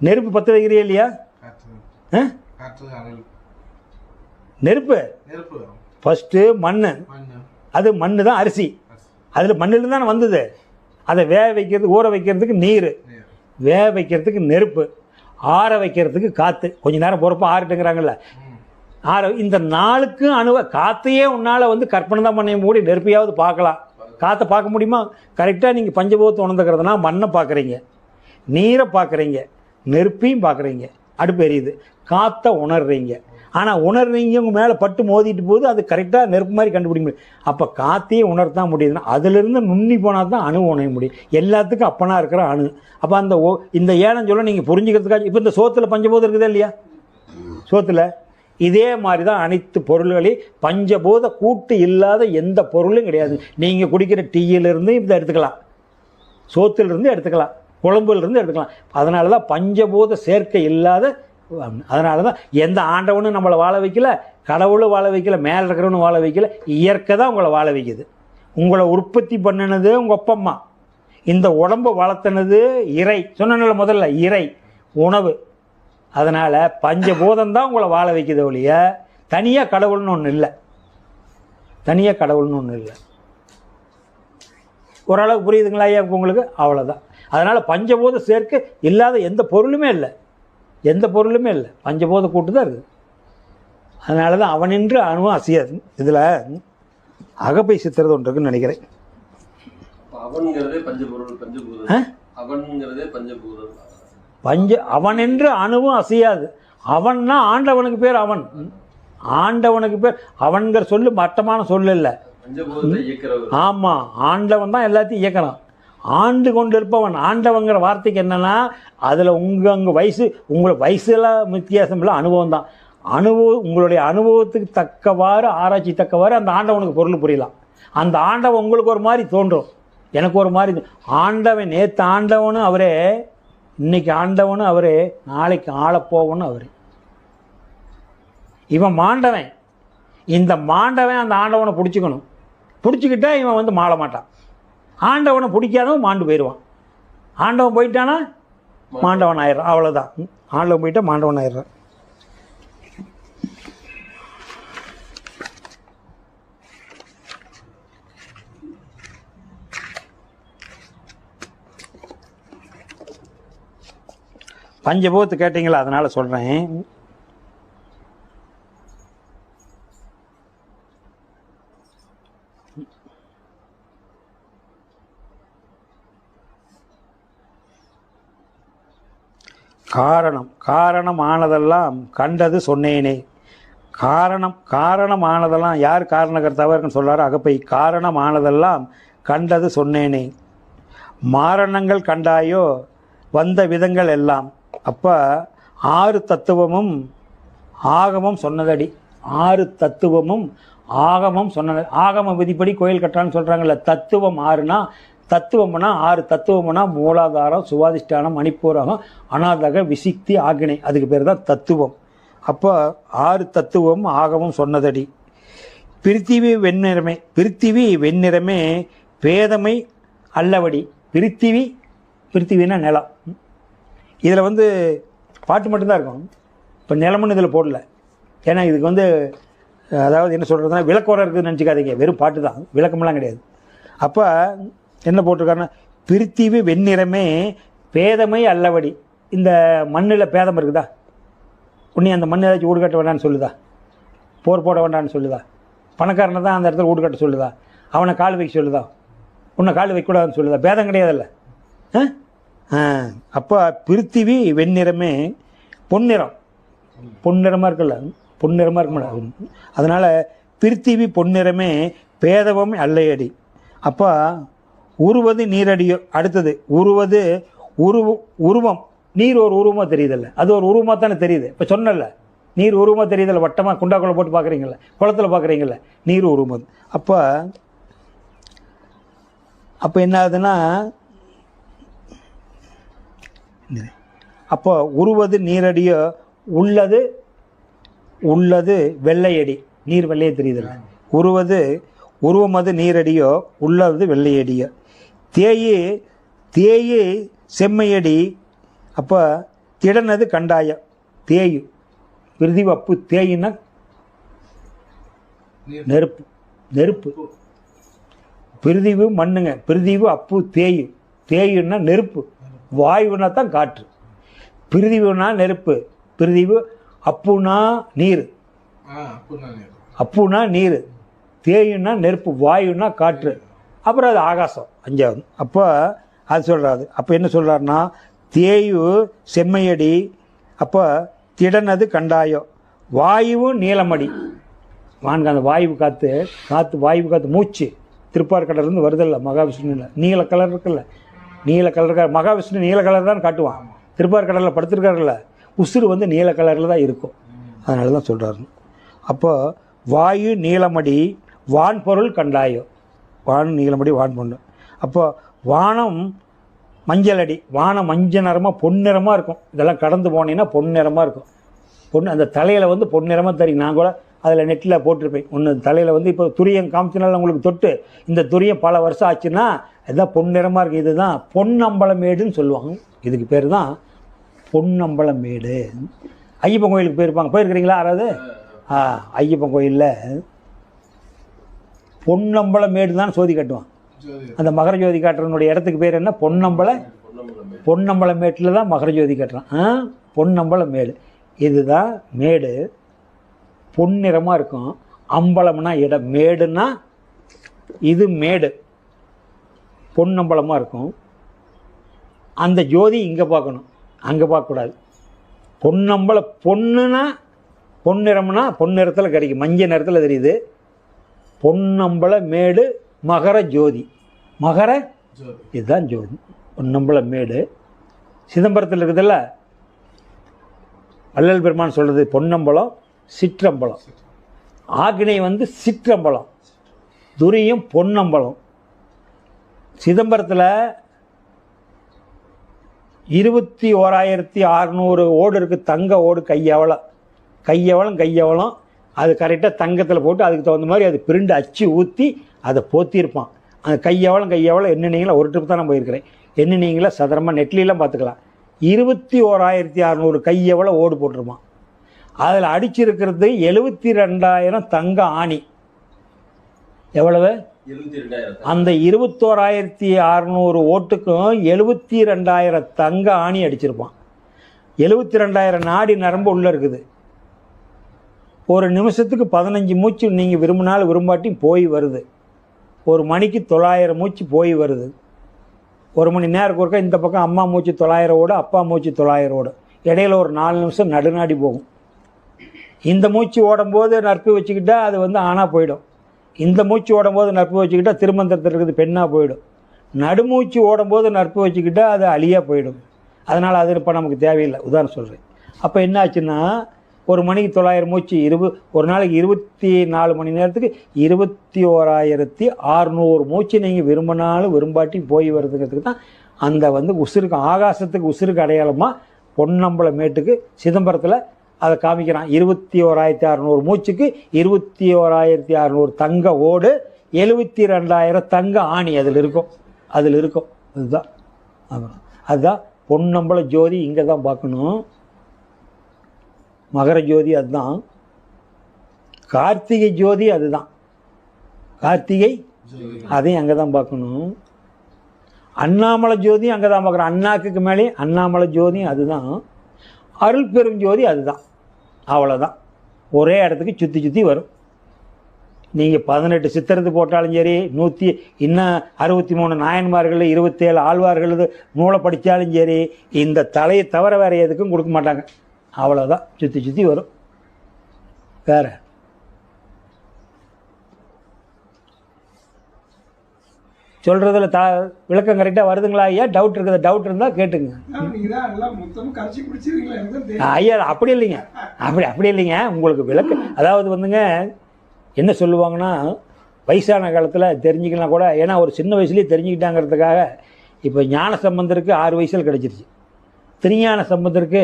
[SPEAKER 1] நெருப்பு பற்ற வைக்கிறியா இல்லையா? நெருப்பு ஃபஸ்ட்டு மண், அது மண் தான் அரிசி. அதில் மண்ணில் தானே வந்தது. அதை வேக வைக்கிறதுக்கு, ஊற வைக்கிறதுக்கு நீர், வேக வைக்கிறதுக்கு நெருப்பு, ஆற வைக்கிறதுக்கு காற்று. கொஞ்ச நேரம் பொறுப்பாக ஆறிட்டுங்கிறாங்கல்ல, இந்த நாளுக்கும் காற்றையே உன்னால் கற்பனை தான் பண்ண முடியும். நெருப்பையாவது பார்க்கலாம், காற்றை பார்க்க முடியுமா? கரெக்டாக நீங்கள் பஞ்சபூதத்தை உணர்ந்துக்கிறதுனா மண்ணை பார்க்குறீங்க, நீரை பார்க்குறீங்க, நெருப்பையும் பார்க்குறீங்க, அடுப்பு எரியுது, காற்றை உணர்றீங்க. ஆனால் உணர்றீங்க உங்கள் மேலே பட்டு மோதிட்டு போது அது கரெக்டாக நெருப்பு மாதிரி கண்டுபிடிக்க முடியும். அப்போ காற்றையே உணர்த்தான் முடியுதுன்னா அதிலிருந்து நுண்ணி போனால் தான் அணு உணர முடியும். எல்லாத்துக்கும் அப்பனா இருக்கிற அணு. அப்போ அந்த இந்த ஏனம் சொல்ல நீங்கள் புரிஞ்சுக்கிறதுக்காக இப்போ இந்த சோத்தில் பஞ்சபூதம் இருக்குதா இல்லையா? சோத்தில் இதே மாதிரி தான் அனைத்து பொருள்களையும் பஞ்சபூத கூட்டு இல்லாத எந்த பொருளும் கிடையாது. நீங்கள் குடிக்கிற டீயிலிருந்து இதை எடுத்துக்கலாம், சோத்திலிருந்து எடுத்துக்கலாம், குழம்புலேருந்து எடுத்துக்கலாம். அதனால தான் பஞ்சபூத சேர்க்கை இல்லாத. அதனால தான் எந்த ஆண்டவனும் நம்மளை வாழ வைக்கல, கடவுளும் வாழ வைக்கல, மேலே இருக்கிறவனும் வாழ வைக்கல. இயற்கை தான் உங்களை வாழ வைக்குது. உங்களை உற்பத்தி பண்ணினது உங்கள் அப்பம்மா, இந்த உடம்பை வளர்த்தினது இறை. சொன்னல முதல்ல இறை உணவு. அதனால் பஞ்சபூதம் தான் உங்களை வாழ வைக்குது ஒழிய தனியாக கடவுள்னு ஒன்று இல்லை. தனியாக கடவுள்னு ஒன்று இல்லை. ஓரளவுக்கு புரியுதுங்களா ஐயா உங்களுக்கு? அவ்வளோதான். அதனால் பஞ்சபூத சேர்க்கை இல்லாத எந்த பொருளுமே இல்லை, எந்த பொருளுமே இல்லை. பஞ்சபூத கூட்டு தான் இருக்குது. அதனால தான் அவனின்று அணுவும் அசையாது. இதில் அகப்பை சித்திரது ஒன்று இருக்குன்னு நினைக்கிறேன். அவனென்று அணுவும் அசையாது. அவன்னா ஆண்டவனுக்கு பேர் அவன். ஆண்டவனுக்கு பேர் அவன்கிற சொல்லு மட்டமான சொல்லு இல்லை. ஆமாம், ஆண்டவன் தான் எல்லாத்தையும் இயக்கிறான். ஆண்டு கொண்டு இருப்பவன். ஆண்டவங்கிற வார்த்தைக்கு என்னன்னா அதில் உங்கள் வயசு, உங்களை வயசுலாம் வித்தியாசம் இல்லை, அனுபவம் தான். உங்களுடைய அனுபவத்துக்கு தக்கவாறு, ஆராய்ச்சி தக்கவாறு அந்த ஆண்டவனுக்கு பொருள் புரியலாம். அந்த ஆண்டவன் உங்களுக்கு ஒரு மாதிரி தோன்றும், எனக்கு ஒரு மாதிரி. ஆண்டவன் நேற்று ஆண்டவனும் அவரே, இன்னைக்கு ஆண்டவனும் அவரே, நாளைக்கு ஆளப்போவனும் அவரே. இவன் மாண்டவன். இந்த மாண்டவன் அந்த ஆண்டவனை பிடிச்சிக்கணும். பிடிச்சிக்கிட்டா இவன் மாள மாட்டான். ஆண்டவனை பிடிக்காதவன் மாண்டு போயிடுவான். ஆண்டவன் போயிட்டானா மாண்டவன் ஆயிடுறான். அவ்வளோதான். ஆண்டவன் போயிட்டா மாண்டவன் ஆயிடுறான். பஞ்சபூத்து கேட்டீங்களா, அதனால சொல்கிறேன். காரணமானதெல்லாம் கண்டது சொன்னேனே. காரணமானதெல்லாம் யார் காரணகர்த்தாவாக இருக்குன்னு சொல்கிறார் அகப்பை. காரணமானதெல்லாம் கண்டது சொன்னேனே. மாரணங்கள் கண்டாயோ வந்த விதங்கள் எல்லாம். அப்போ 6 தத்துவமும் ஆகமம் சொன்னதடி. 6 தத்துவமும் ஆகமம் சொன்னது. ஆகம விதிப்படி கோயில் கட்டான்னு சொல்கிறாங்கல்ல. தத்துவம் 6னா, தத்துவம்னா 6 தத்துவம்னா மூலாதாரம், சுவாதிஷ்டானம், மணிப்பூரகம், அநாதக, விசிக்தி, ஆக்னை. அதுக்கு பேர் தான் தத்துவம். அப்போ 6 தத்துவம் ஆகமம் சொன்னதடி. பிருத்திவி வெண்ணிறமே. பிருத்திவி வெண்ணிறமே பேதமை அல்லவடி. பிருத்திவின்னா நிலம். இதில் பாட்டு மட்டும்தான் இருக்கும். இப்போ நிலம்னு இதில் போடல. ஏன்னா இதுக்கு அதாவது என்ன சொல்கிறதுனா விளக்கோரம் இருக்குதுன்னு நினச்சிக்காதீங்க. வெறும் பாட்டு தான், விளக்கமெல்லாம் கிடையாது. அப்போ என்ன போட்டிருக்காருன்னா பிருத்திவி வெண்ணிறமே பேதமை அல்லவடி. இந்த மண்ணில் பேதம் இருக்குதா? உன்னை அந்த மண் ஏதாச்சும் ஊடு கட்ட வேண்டான்னு சொல்லுதா? போர் போட வேண்டான்னு சொல்லுதா? பணக்காரனை தான் அந்த இடத்துல ஊடு கட்ட சொல்லுதா? அவனை கால் வைக்க சொல்லுதா? உன்னை கால் வைக்கக்கூடாதுன்னு சொல்லுதா? பேதம் கிடையாதுல்ல. அப்போ பிருத்திவி வெண்ணிறமே பொன்னிறம். பொன்னிறமாக இருக்குல்ல, பொன்னிறமாக இருக்க. அதனால் பிருத்திவி பொன்னிறமே பேதவம் அல்லையடி. அப்போ உருவது நீரடியோ. அடுத்தது உருவது உருவம். நீர் ஒரு உருவமாக தெரியுதில்ல, அது ஒரு உருவமாக தானே தெரியுது. இப்போ சொன்னல நீர் உருவமாக தெரியுதில்ல. வட்டமாக குண்டாக்குள்ள போட்டு பார்க்குறீங்கள, குளத்தில் பார்க்குறீங்கள, நீர் உருவம். அப்போ என்ன ஆகுதுன்னா, அப்போ உருவது நீரடியோ உள்ளது வெள்ளையடி. நீர் வெள்ளையே தெரியுதில்ல. உருவமது நீரடியோ உள்ளது வெள்ளையடியோ. தேயு செம்மையடி. அப்போ திடனது கண்டாயம். தேயு பிரிதிவு அப்பு. தேயுன்னா நெருப்பு. பிரிதிவு மண்ணுங்க. பிரிதிவு அப்பு தேயு. தேயுன்னா நெருப்பு. வாயுனா தான் காற்று. பிரிதிவுனா நெருப்பு. பிரிதிவு அப்புனா நீர். அப்புனா நீர். தேயுன்னா நெருப்பு. வாயுன்னா காற்று. அப்புறம் அது ஆகாசம் 5வது. அப்போ அது சொல்கிறாரு. அப்போ என்ன சொல்கிறாருன்னா தேயு செம்மையடி. அப்போ திடனது கண்டாயோ வாயுவும் நீலமடி. வான்க அந்த வாயு காற்று மூச்சு திருப்பார்கடலேருந்து வருதில்ல மகாவிஷ்ணுவில் நீல கலர் இருக்குல்ல, நீல கலர் மகாவிஷ்ணு நீல கலர் தான் காட்டுவான். திருப்பார்கடலில் படுத்திருக்காருல்ல, உசுறு வந்து நீல கலரில் தான் இருக்கும். அதனால தான் சொல்கிறாரு. அப்போ வாயு நீலமடி வான்பொருள் கண்டாயோ, வான் நீலமடி வான் பொண்ணு. அப்போ வானம் மஞ்சள் அடி, வானம் மஞ்சள் நிறமாக பொன்னிறமாக இருக்கும். இதெல்லாம் கடந்து போனீங்கன்னா பொன்னிறமாக இருக்கும். அந்த தலையில் வந்து பொன்னிறமாக தெரியும். நான் கூட அதில் நெட்டில் போட்டிருப்பேன். ஒன்று தலையில் வந்து இப்போ துரியம் காமிச்சினால உங்களுக்கு தொட்டு இந்த துரியம் பல வருஷம் ஆச்சுன்னா இதுதான் பொன்னிறமாக இருக்குது. இதுதான் பொன்னம்பலமேடுன்னு சொல்லுவாங்க. இதுக்கு பேர் தான் பொன்னம்பலமேடு. ஐயப்பன் கோயிலுக்கு போயிருக்கிறீங்களா யாராவது? ஐயப்பன் கோயிலில் பொன்னம்பலமேடு தான் சோதி காட்டுவான். அந்த மகர ஜோதி காட்டுறவனுடைய இடத்துக்கு பேர் என்ன? பொன்னம்பலமேட்டில் தான் மகர ஜோதி காட்டுறான். பொன்னம்பலமேடு. இதுதான் மேடு, பொன்னிறமாக இருக்கும். அம்பலம்னா இடம், மேடுன்னா இது மேடு, பொன்னம்பலமாக இருக்கும். அந்த ஜோதி இங்கே பார்க்கணும், அங்கே பார்க்கக்கூடாது. பொன்னுனா பொன்னிறம்னா பொன்னிறத்தில் கிடைக்கும், மஞ்சள் நிறத்தில் தெரியுது. பொன்னம்பல மேடு மகர ஜோதி, மகர இதுதான் ஜோதி. பொன்னம்பல மேடு சிதம்பரத்தில் இருக்குதுல்ல, வள்ளல் பெருமான் சொல்கிறது பொன்னம்பலம் சிற்றம்பலம். ஆக்னை வந்து சிற்றம்பலம், துரியம் பொன்னம்பலம். சிதம்பரத்தில் 21,600 ஓடு இருக்குது. தங்க ஓடு கையவளம் அது கரெக்டாக தங்கத்தில் போட்டு அதுக்கு தகுந்த மாதிரி அது பிரிண்டு அச்சு ஊற்றி அதை போத்திருப்பான். அந்த கையவளம் எண்ணெய்ங்களா ஒரு ட்ரிப் தான் நான் போயிருக்கிறேன். எண்ணெய்ங்களா சதுரமாக நெட்லாம் பார்த்துக்கலாம். 21,600 கையவளம் ஓடு போட்டிருப்பான். அதில் அடிச்சிருக்கிறது 72,000 தங்க ஆணி. எவ்வளவு?
[SPEAKER 5] 72,000.
[SPEAKER 1] அந்த 21,600 ஓட்டுக்கும் 72,000 தங்க ஆணி அடிச்சிருப்பான். 72,000 நாடி நரம்பு உள்ளே இருக்குது. ஒரு நிமிஷத்துக்கு 15 மூச்சு நீங்கள் விரும்பினாலும் விரும்பாட்டி போய் வருது. ஒரு மணிக்கு 900 மூச்சு போய் வருது. ஒரு மணி நேரத்துக்கு ஒருக்கா இந்த பக்கம் அம்மா மூச்சு 900 ஓடு, அப்பா மூச்சு 900 ஓடு. இடையில ஒரு 4 நிமிஷம் நடுநாடி போகும். இந்த மூச்சு ஓடும்போது நற்பு வச்சுக்கிட்டா அது வந்து ஆணாக போயிடும். இந்த மூச்சு ஓடும்போது நற்பு வச்சுக்கிட்டா திருமந்திரத்தில் இருக்குது பெண்ணாக போயிடும். நடுமூச்சு ஓடும்போது நற்பு வச்சுக்கிட்டா அது அழியாக போயிடும். அதனால் அது இப்போ நமக்கு தேவையில்லை. உதாரணம் சொல்கிறேன். அப்போ என்ன ஆச்சுன்னா ஒரு மணிக்கு 900 மூச்சு, ஒரு நாளைக்கு 24 மணி நேரத்துக்கு 21,600 மூச்சு நீங்கள் விரும்பினாலும் விரும்பாட்டி போய் வர்றதுக்கு தான் அந்த வந்து உசுருக்கு ஆகாசத்துக்கு உசுருக்கு அடையாளமாக பொன்னம்பலமேட்டுக்கு சிதம்பரத்தில் அதை காமிக்கிறான். 21,600 மூச்சுக்கு 21,600 தங்க ஓடு, 72,000 தங்க ஆணி அதில் இருக்கும். அதுதான் அதுதான் பொன்னம்பல ஜோதி. இங்கே தான் பார்க்கணும். மகர ஜோதி அதுதான். கார்த்திகை ஜோதி அதுதான். கார்த்திகை அதையும் அங்கே தான் பார்க்கணும். அண்ணாமலை ஜோதியும் அங்கே தான் பார்க்குறோம். அண்ணாக்கு மேலே அண்ணாமலை ஜோதியும் அதுதான். அருள் பெரும் ஜோதி அதுதான். அவ்வளோதான். ஒரே இடத்துக்கு சுற்றி வரும். நீங்கள் 18 சித்திரத்து போட்டாலும் சரி, 163 நாயன்மார்கள், 27 ஆழ்வார்கள் நூலை படித்தாலும் சரி, இந்த தலையை தவிர வேறு எதுக்கும் கொடுக்க மாட்டாங்க. அவ்வளோதான். சுற்றி வரும். வேற சொல்கிறதுல விளக்கம் கரெக்டாக வருதுங்களா ஐயா? டவுட் இருக்குது? டவுட் இருந்தால் கேட்டுங்க ஐயா. அப்படி இல்லைங்க, அப்படி இல்லைங்க. உங்களுக்கு விளக்கம் அதாவது வந்துங்க என்ன சொல்லுவாங்கன்னா, வயசான காலத்தில் தெரிஞ்சுக்கலாம் கூட. ஏன்னா ஒரு சின்ன வயசுலேயே தெரிஞ்சுக்கிட்டாங்கிறதுக்காக. இப்போ ஞான சம்பந்தருக்கு 6 வயசில் கிடச்சிருச்சு. திருஞான சம்பந்தருக்கு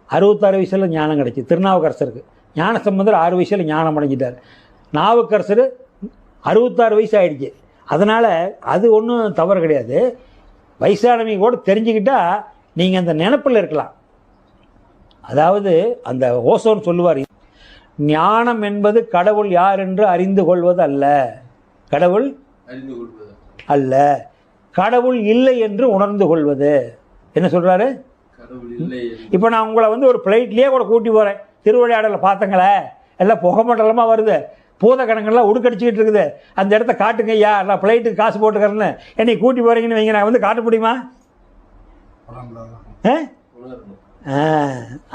[SPEAKER 1] 66 வயசில் ஞானம் கிடச்சி. திருநாவுக்கரசருக்கு ஞான சம்பந்தர் 6 வயசில் ஞானம் அடைஞ்சிட்டார். நாவுக்கரசர் 66 வயசு ஆகிடுச்சு. அதனால் அது ஒன்றும் தவறு கிடையாது. வயசானவங்க கூட தெரிஞ்சுக்கிட்டால் நீங்கள் அந்த நினப்பில் இருக்கலாம். அதாவது அந்த ஓசோன் சொல்லுவார், ஞானம் என்பது கடவுள் யார் என்று அறிந்து கொள்வது அல்ல, கடவுள் அல்ல, கடவுள் இல்லை என்று உணர்ந்து கொள்வது. என்ன சொல்கிறாரு? இப்போ நான் உங்களை வந்து ஒரு ஃப்ளைட்லேயே கூட கூட்டி போகிறேன். திருவிளையாடலை பார்த்தங்களே, எல்லாம் புகைமண்டலமாக வருது, பூத கணக்கெல்லாம் உடுக்கடிச்சிக்கிட்டு இருக்குது. அந்த இடத்த காட்டுங்க ஐயா, நான் ஃப்ளைட்டுக்கு காசு போட்டுக்கிறேன்னு என்னை கூட்டி போகிறீங்கன்னு வைங்க, நான் வந்து காட்ட முடியுமா?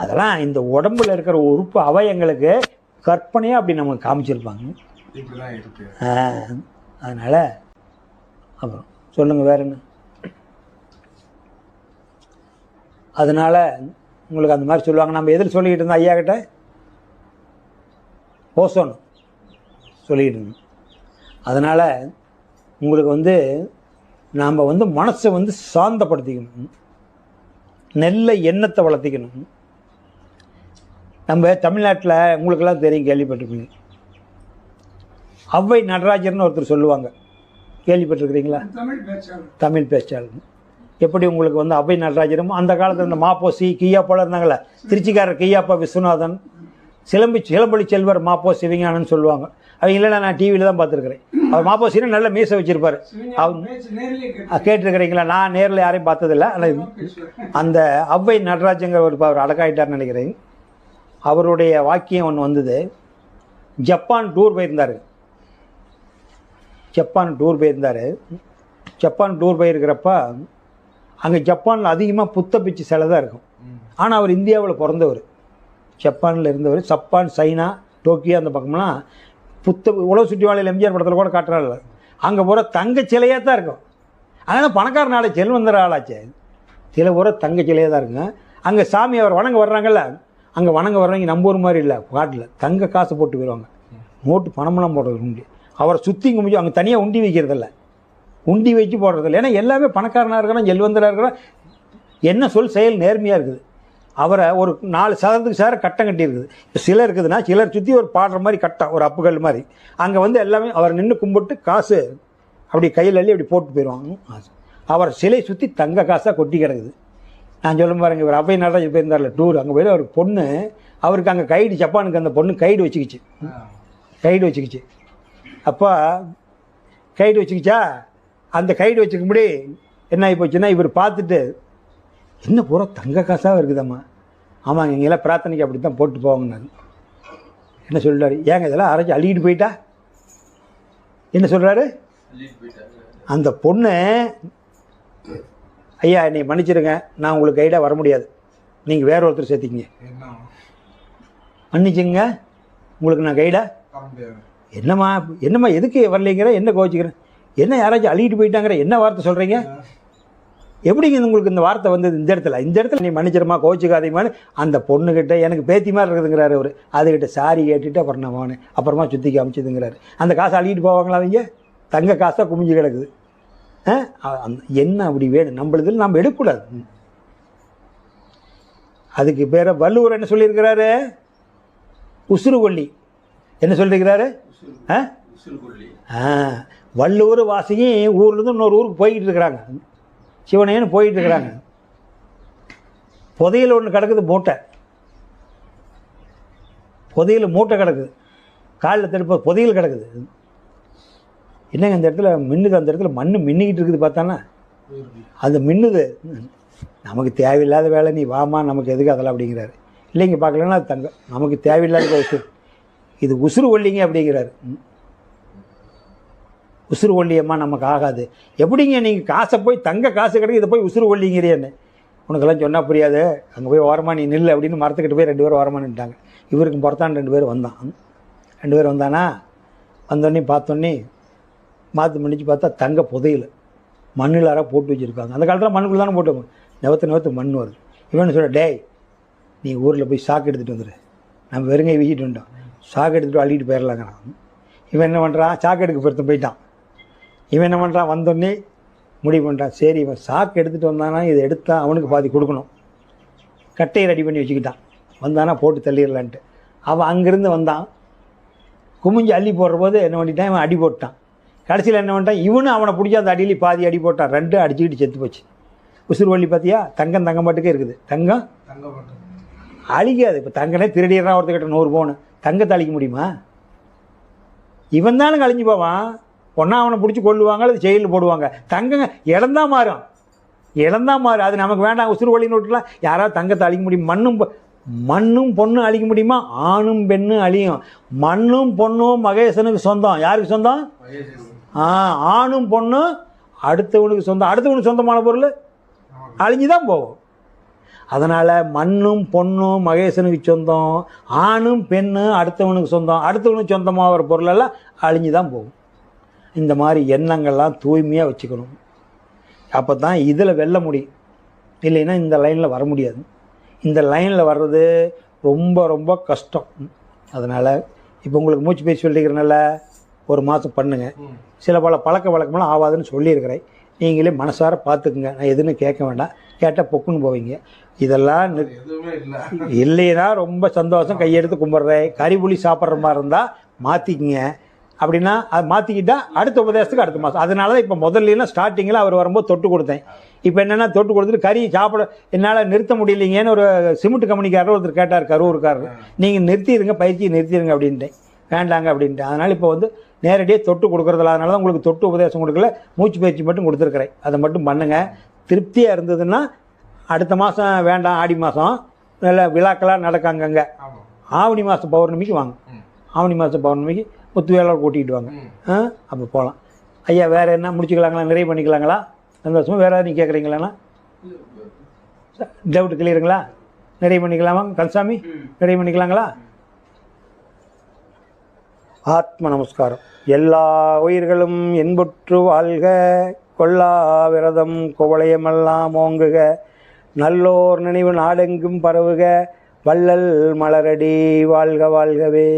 [SPEAKER 1] அதெல்லாம் இந்த உடம்புல இருக்கிற உறுப்பு அவயங்களுக்கு கற்பனையாக அப்படி நமக்கு காமிச்சிருப்பாங்க.
[SPEAKER 4] இப்படிதான் இருக்கு.
[SPEAKER 1] அதனால் அப்புறம் சொல்லுங்கள் வேற என்ன. அதனால் உங்களுக்கு அந்த மாதிரி சொல்லுவாங்க. நம்ம எதில் சொல்லிக்கிட்டு இருந்தோம் ஐயா கிட்ட? ஓசோன் சொல்லிக்கிட்டு இருந்தோம். அதனால் உங்களுக்கு நாம் மனசை சாந்தப்படுத்திக்கணும், நல்ல எண்ணத்தை வளர்த்திக்கணும். நம்ம தமிழ்நாட்டில் உங்களுக்கெல்லாம் தெரியும், கேள்விப்பட்டிருப்பீங்க, ஔவை நடராஜர்னு ஒருத்தர் சொல்லுவாங்க. கேள்விப்பட்டிருக்கிறீங்களா? தமிழ் பேச்சாளர். எப்படி உங்களுக்கு ஔவை நடராஜரும் அந்த காலத்தில் இந்த மாப்போசி கீயாப்பாலாம் இருந்தாங்களே, திருச்சிக்காரர் கீயாப்பா விஸ்வநாதன், சிலம்பொலி செல்வர் மாப்போ சிவஞானன்னு சொல்லுவாங்க. அவங்க இல்லைன்னா நான் டிவியில் தான் பார்த்துருக்குறேன். அவர் மாப்போசினா நல்ல மீசை வச்சுருப்பார். கேட்டிருக்கிறீங்களா? நான் நேரில் யாரையும் பார்த்ததில்லை. ஆனால் அந்த ஔவை நடராஜங்கிற ஒரு அவர் அடக்காயிட்டார்னு நினைக்கிறேன். அவருடைய வாக்கியம் ஒன்று வந்தது. ஜப்பான் டூர் போயிருந்தார். ஜப்பான் டூர் போயிருக்கிறப்ப அங்கே ஜப்பானில் அதிகமாக புத்த பிச்சு சிலை தான் இருக்கும். ஆனால் அவர் இந்தியாவில் பிறந்தவர், ஜப்பானில் இருந்தவர். ஜப்பான், சைனா, டோக்கியோ அந்த பக்கம்லாம் உலக சுற்றி வாழையில் எம்ஜிஆர் படத்தில் கூட காட்டுறாள். அங்கே பூரா தங்க சிலையாக தான் இருக்கும். அதனால் பணக்கார நாளை செல்வந்தர் ஆளாச்சு. சில பூரா தங்க சிலையாக தான் இருக்குங்க. அங்கே சாமி அவர் வணங்க வர்றாங்கல்ல, அங்கே வணங்க வர்றவங்க நம்ம ஊர் மாதிரி இல்லை, காட்டில் தங்க காசு போட்டு போயிடுவாங்க. நோட்டு பணமெல்லாம் போடுறது உண்டு. அவரை சுற்றி கும்பிச்சு அங்கே தனியாக உண்டி வைக்கிறதில்ல, உண்டி வச்சு போடுறதில்ல. ஏன்னா எல்லாமே பணக்காரனாக இருக்கிறான், செல்வந்தராக இருக்கிறான். என்ன சொல் செயல் நேர்மையாக இருக்குது. அவரை ஒரு 4 சதத்துக்கு சேர கட்டம் கட்டியிருக்குது. இப்போ சிலர் இருக்குதுன்னா சிலர் சுற்றி ஒரு பாடுற மாதிரி கட்டம், ஒரு அப்புகள் மாதிரி. அங்கே எல்லாமே அவர் நின்று கும்பிட்டு காசு அப்படி கையில் அள்ளி அப்படி போட்டு போயிடுவாங்க. அவர் சிலை சுற்றி தங்க காசாக கொட்டி கிடக்குது. நான் சொல்ல பாருங்க, இவர் ஔவை நடராஜர் போயிருந்தார்ல டூர், அங்கே போய் ஒரு பொண்ணு அவருக்கு அங்கே கைடு, ஜப்பானுக்கு அந்த பொண்ணு கைடு வச்சுக்கிச்சு. அப்போ கைடு வச்சுக்கிச்சா, அந்த கைடு வச்சுக்கும்படி என்ன ஆகி போச்சுன்னா, இவர் பார்த்துட்டு என்ன பூரா தங்க காசாக இருக்குதாம்மா. ஆமாங்க, இங்கெல்லாம் பிரார்த்தனைக்கு அப்படி தான் போட்டு போவாங்கன்னாரு. என்ன சொல்கிறாரு? ஏங்க இதெல்லாம் அரைச்சி அள்ளிக்கிட்டு போயிட்டா? என்ன சொல்கிறாரு அந்த பொண்ணு? ஐயா என்னை மன்னிச்சிருங்க, நான் உங்களுக்கு கைடாக வர முடியாது, நீங்கள் வேற ஒருத்தர் சேர்த்திக்கிங்க. மன்னிச்சுங்க, உங்களுக்கு நான் கைடாக என்னம்மா எதுக்கு வரலைங்கிற, என்ன கோச்சிக்கிறேன், என்ன யாராச்சும் அள்ளிட்டு போயிட்டாங்கிற என்ன வார்த்தை சொல்கிறீங்க? எப்படிங்க உங்களுக்கு இந்த வார்த்தை வந்தது? இந்த இடத்துல நீ மன்னிச்சிருமா, கோச்சிக்காதீங்கன்னு அந்த பொண்ணுக்கிட்ட எனக்கு பேத்தி மாதிரி இருக்குதுங்கிறாரு அவர். அதுக்கிட்ட சாரி கேட்டுட்டு அப்புறம் நான் வானேன், அப்புறமா சுற்றி காமிச்சதுங்கிறாரு. அந்த காசை அள்ளிட்டு போவாங்களா அவங்க? தங்க காசாக குமிஞ்சு கிடக்குது. என்ன அப்படி வேணும் நம்மளுதில் நம்ம எடுக்கக்கூடாது. அதுக்கு பேர வள்ளுவர் என்ன சொல்லியிருக்கிறாரு? உசுறுகொல்லி. என்ன சொல்லியிருக்கிறாரு? வள்ளுவர் வாசியும் ஊர்லேருந்து இன்னொரு ஊருக்கு போய்கிட்டு இருக்கிறாங்க, சிவனையன்னு போயிட்டு இருக்கிறாங்க. புதையில் ஒன்று கிடக்குது, மூட்டை கிடக்குது, காலில் தடுப்ப புதையில் கிடக்குது. என்னங்க இந்த இடத்துல மின்னுது, அந்த இடத்துல மண் மின்னிக்கிட்டு இருக்குது பார்த்தானா, அது மின்னுது. நமக்கு தேவையில்லாத வேலை, நீ வாமா, நமக்கு எதுக்கு அதெல்லாம் அப்படிங்கிறாரு. இல்லைங்க பார்க்கலன்னா அது தங்கம், நமக்கு தேவையில்லாத உசுறு, இது உசுறு கொல்லிங்க அப்படிங்கிறாரு. உசுறு கொல்லியம்மா நமக்கு ஆகாது. எப்படிங்க நீங்கள் காசை போய் தங்க காசு கிடைக்கும், இதை போய் உசுறு கொல்லிங்கிறேன்னு உனக்கெல்லாம் சொன்னால் புரியாது, அங்கே போய் ஓரமாக நீ நில்லு அப்படின்னு மரத்துக்கிட்ட போய் 2 பேரும் ஓரமாக நின்ட்டாங்க. இவருக்கு பொறுத்தான் 2 பேர் வந்தானா, வந்தோடனே பார்த்தோன்னே மாற்று மன்னிச்சு பார்த்தா தங்க புதையில் மண்ணில் போட்டு வச்சுருக்காங்க. அந்த காலத்தில் மண்ணுக்குள்ள தானே போட்டு நவத்து மண் வருது. இவன் சொல்ல, டேய் நீ ஊரில் போய் சாக்கு எடுத்துகிட்டு வந்துடு, நம்ம வெறுங்கை வீசிட்டு வந்துட்டோம், சாக்கு எடுத்துகிட்டு அள்ளிட்டு போயிடலாங்கிறான். இவன் என்ன பண்ணுறான்? சாக்கு எடுக்க பொறுத்து போயிட்டான். இவன் என்ன பண்ணுறான்? வந்தோடனே முடிவு பண்ணிட்டான், சரி இவன் சாக்கு எடுத்துகிட்டு வந்தானா இதை எடுத்தால் அவனுக்கு பாதி கொடுக்கணும், கட்டையை ரெடி பண்ணி வச்சுக்கிட்டான். வந்தானா போட்டு தள்ளிடலான்ட்டு. அவன் அங்கேருந்து வந்தான், குமிஞ்சு அள்ளி போடுற போது என்ன பண்ணிட்டான், இவன் அடி போட்டான். கடைசியில் என்ன பண்ணிட்டான், இவனும் அவனை பிடிச்சா அந்த அடியிலே பாதி அடி போட்டான். 2 அடிச்சுக்கிட்டு செத்து போச்சு. உசுறு வள்ளி பார்த்தியா? தங்கம் பாட்டுக்கே இருக்குது. தங்கம் அழிக்காது. இப்போ தங்கனே திருடிடுறான் ஒருத்தக்கிட்ட 100 பவுன், தங்கத்தை அழிக்க முடியுமா? இவன் தானே கழிஞ்சு போவான். ஒன்றா அவனை பிடிச்சி கொள்ளுவாங்க, அது ஜெயிலில் போடுவாங்க. தங்கங்க இழந்தான் மாறும். அது நமக்கு வேண்டாம். உசுறு வழின்னு விட்டுலாம் யாராவது தங்கத்தை அழிக்க முடியும்? மண்ணும் பொண்ணும் அழிக்க முடியுமா? ஆணும் பெண்ணும் அழியும். மண்ணும் பொண்ணும் மகேசனுக்கு சொந்தம். யாருக்கு சொந்தம்? ஆணும் பொண்ணும் அடுத்தவனுக்கு சொந்தம். அடுத்தவனுக்கு சொந்தமான பொருள் அழிஞ்சு தான் போகும். அதனால் மண்ணும் பொண்ணும் மகேசனுக்கு சொந்தம், ஆணும் பெண்ணும் அடுத்தவனுக்கு சொந்தம், அடுத்தவனுக்கு சொந்தமாக வர பொருளெல்லாம் அழிஞ்சு தான் போகும். இந்த மாதிரி எண்ணங்கள்லாம் தூய்மையாக வச்சுக்கணும். அப்போ தான் இதில் வெல்ல முடியும். இல்லைன்னா இந்த லைனில் வர முடியாது. இந்த லைனில் வர்றது ரொம்ப ரொம்ப கஷ்டம். அதனால் இப்போ உங்களுக்கு மூச்சு பேச்சு சொல்லிக்கிறனால ஒரு மாதம் பண்ணுங்கள். சில பல பழக்க வழக்கமெல்லாம் ஆகாதுன்னு சொல்லியிருக்கிறேன். நீங்களே மனசார பார்த்துக்குங்க. நான் எதுன்னு கேட்க வேண்டாம். கேட்டால் பொக்குன்னு போவீங்க. இதெல்லாம் இல்லைன்னா ரொம்ப சந்தோஷம், கையெடுத்து கும்பிட்றேன். கறி புளி சாப்பிட்ற மாதிரி இருந்தால் மாற்றிக்கிங்க. அப்படின்னா அது மாற்றிக்கிட்டால் அடுத்த உபதேசத்துக்கு அடுத்த மாதம். அதனால தான் இப்போ முதல்லாம் ஸ்டார்டிங்கில் அவர் வரும்போது தொட்டு கொடுத்தேன். இப்போ என்னென்னா தொட்டு கொடுத்துட்டு கறி சாப்பிட என்னால் நிறுத்த முடியலைங்கன்னு ஒரு சிமெண்ட் கம்பெனிக்காரர் ஒருத்தர் கேட்டார், கரூருக்காரர். நீங்கள் நிறுத்திடுங்க, பயிற்சியை நிறுத்திடுங்க அப்படின்ட்டேன். வேண்டாங்க அப்படின்ட்டு. அதனால் இப்போ வந்து நேரடியாக தொட்டு கொடுக்குறதில்ல. அதனால தான் உங்களுக்கு தொட்டு உபதேசம் கொடுக்கல, மூச்சு பயிற்சி மட்டும் கொடுத்துருக்குறேன். அதை மட்டும் பண்ணுங்கள். திருப்தியாக இருந்ததுன்னா அடுத்த மாதம் வேண்டாம், ஆடி மாதம் நல்ல விழாக்களாக நடக்காங்கங்க. ஆவணி மாதம் பௌர்ணமிக்கு வாங்க. ஆவணி மாதம் பௌர்ணமிக்கு முத்துவேலோட கூட்டிகிட்டு வாங்க. அப்போ போகலாம். ஐயா வேறு என்ன முடிச்சுக்கலாங்களா? நிறைய பண்ணிக்கலாங்களா? சந்தோஷமாக வேறு ஏதாவது நீங்கள் கேட்குறீங்களாண்ணா? டவுட் கிளியருங்களா? நிறைய பண்ணிக்கலாமா கந்தசாமி? நிறைய பண்ணிக்கலாங்களா? ஆத்ம நமஸ்காரம். எல்லா உயிர்களும் என்புற்று வாழ்க, கொல்லா விரதம் குவளையமெல்லாம் ஓங்குக, நல்லோர் நினைவு நாடெங்கும் பரவுக, வள்ளல் மலரடி வாழ்க வாழ்கவே.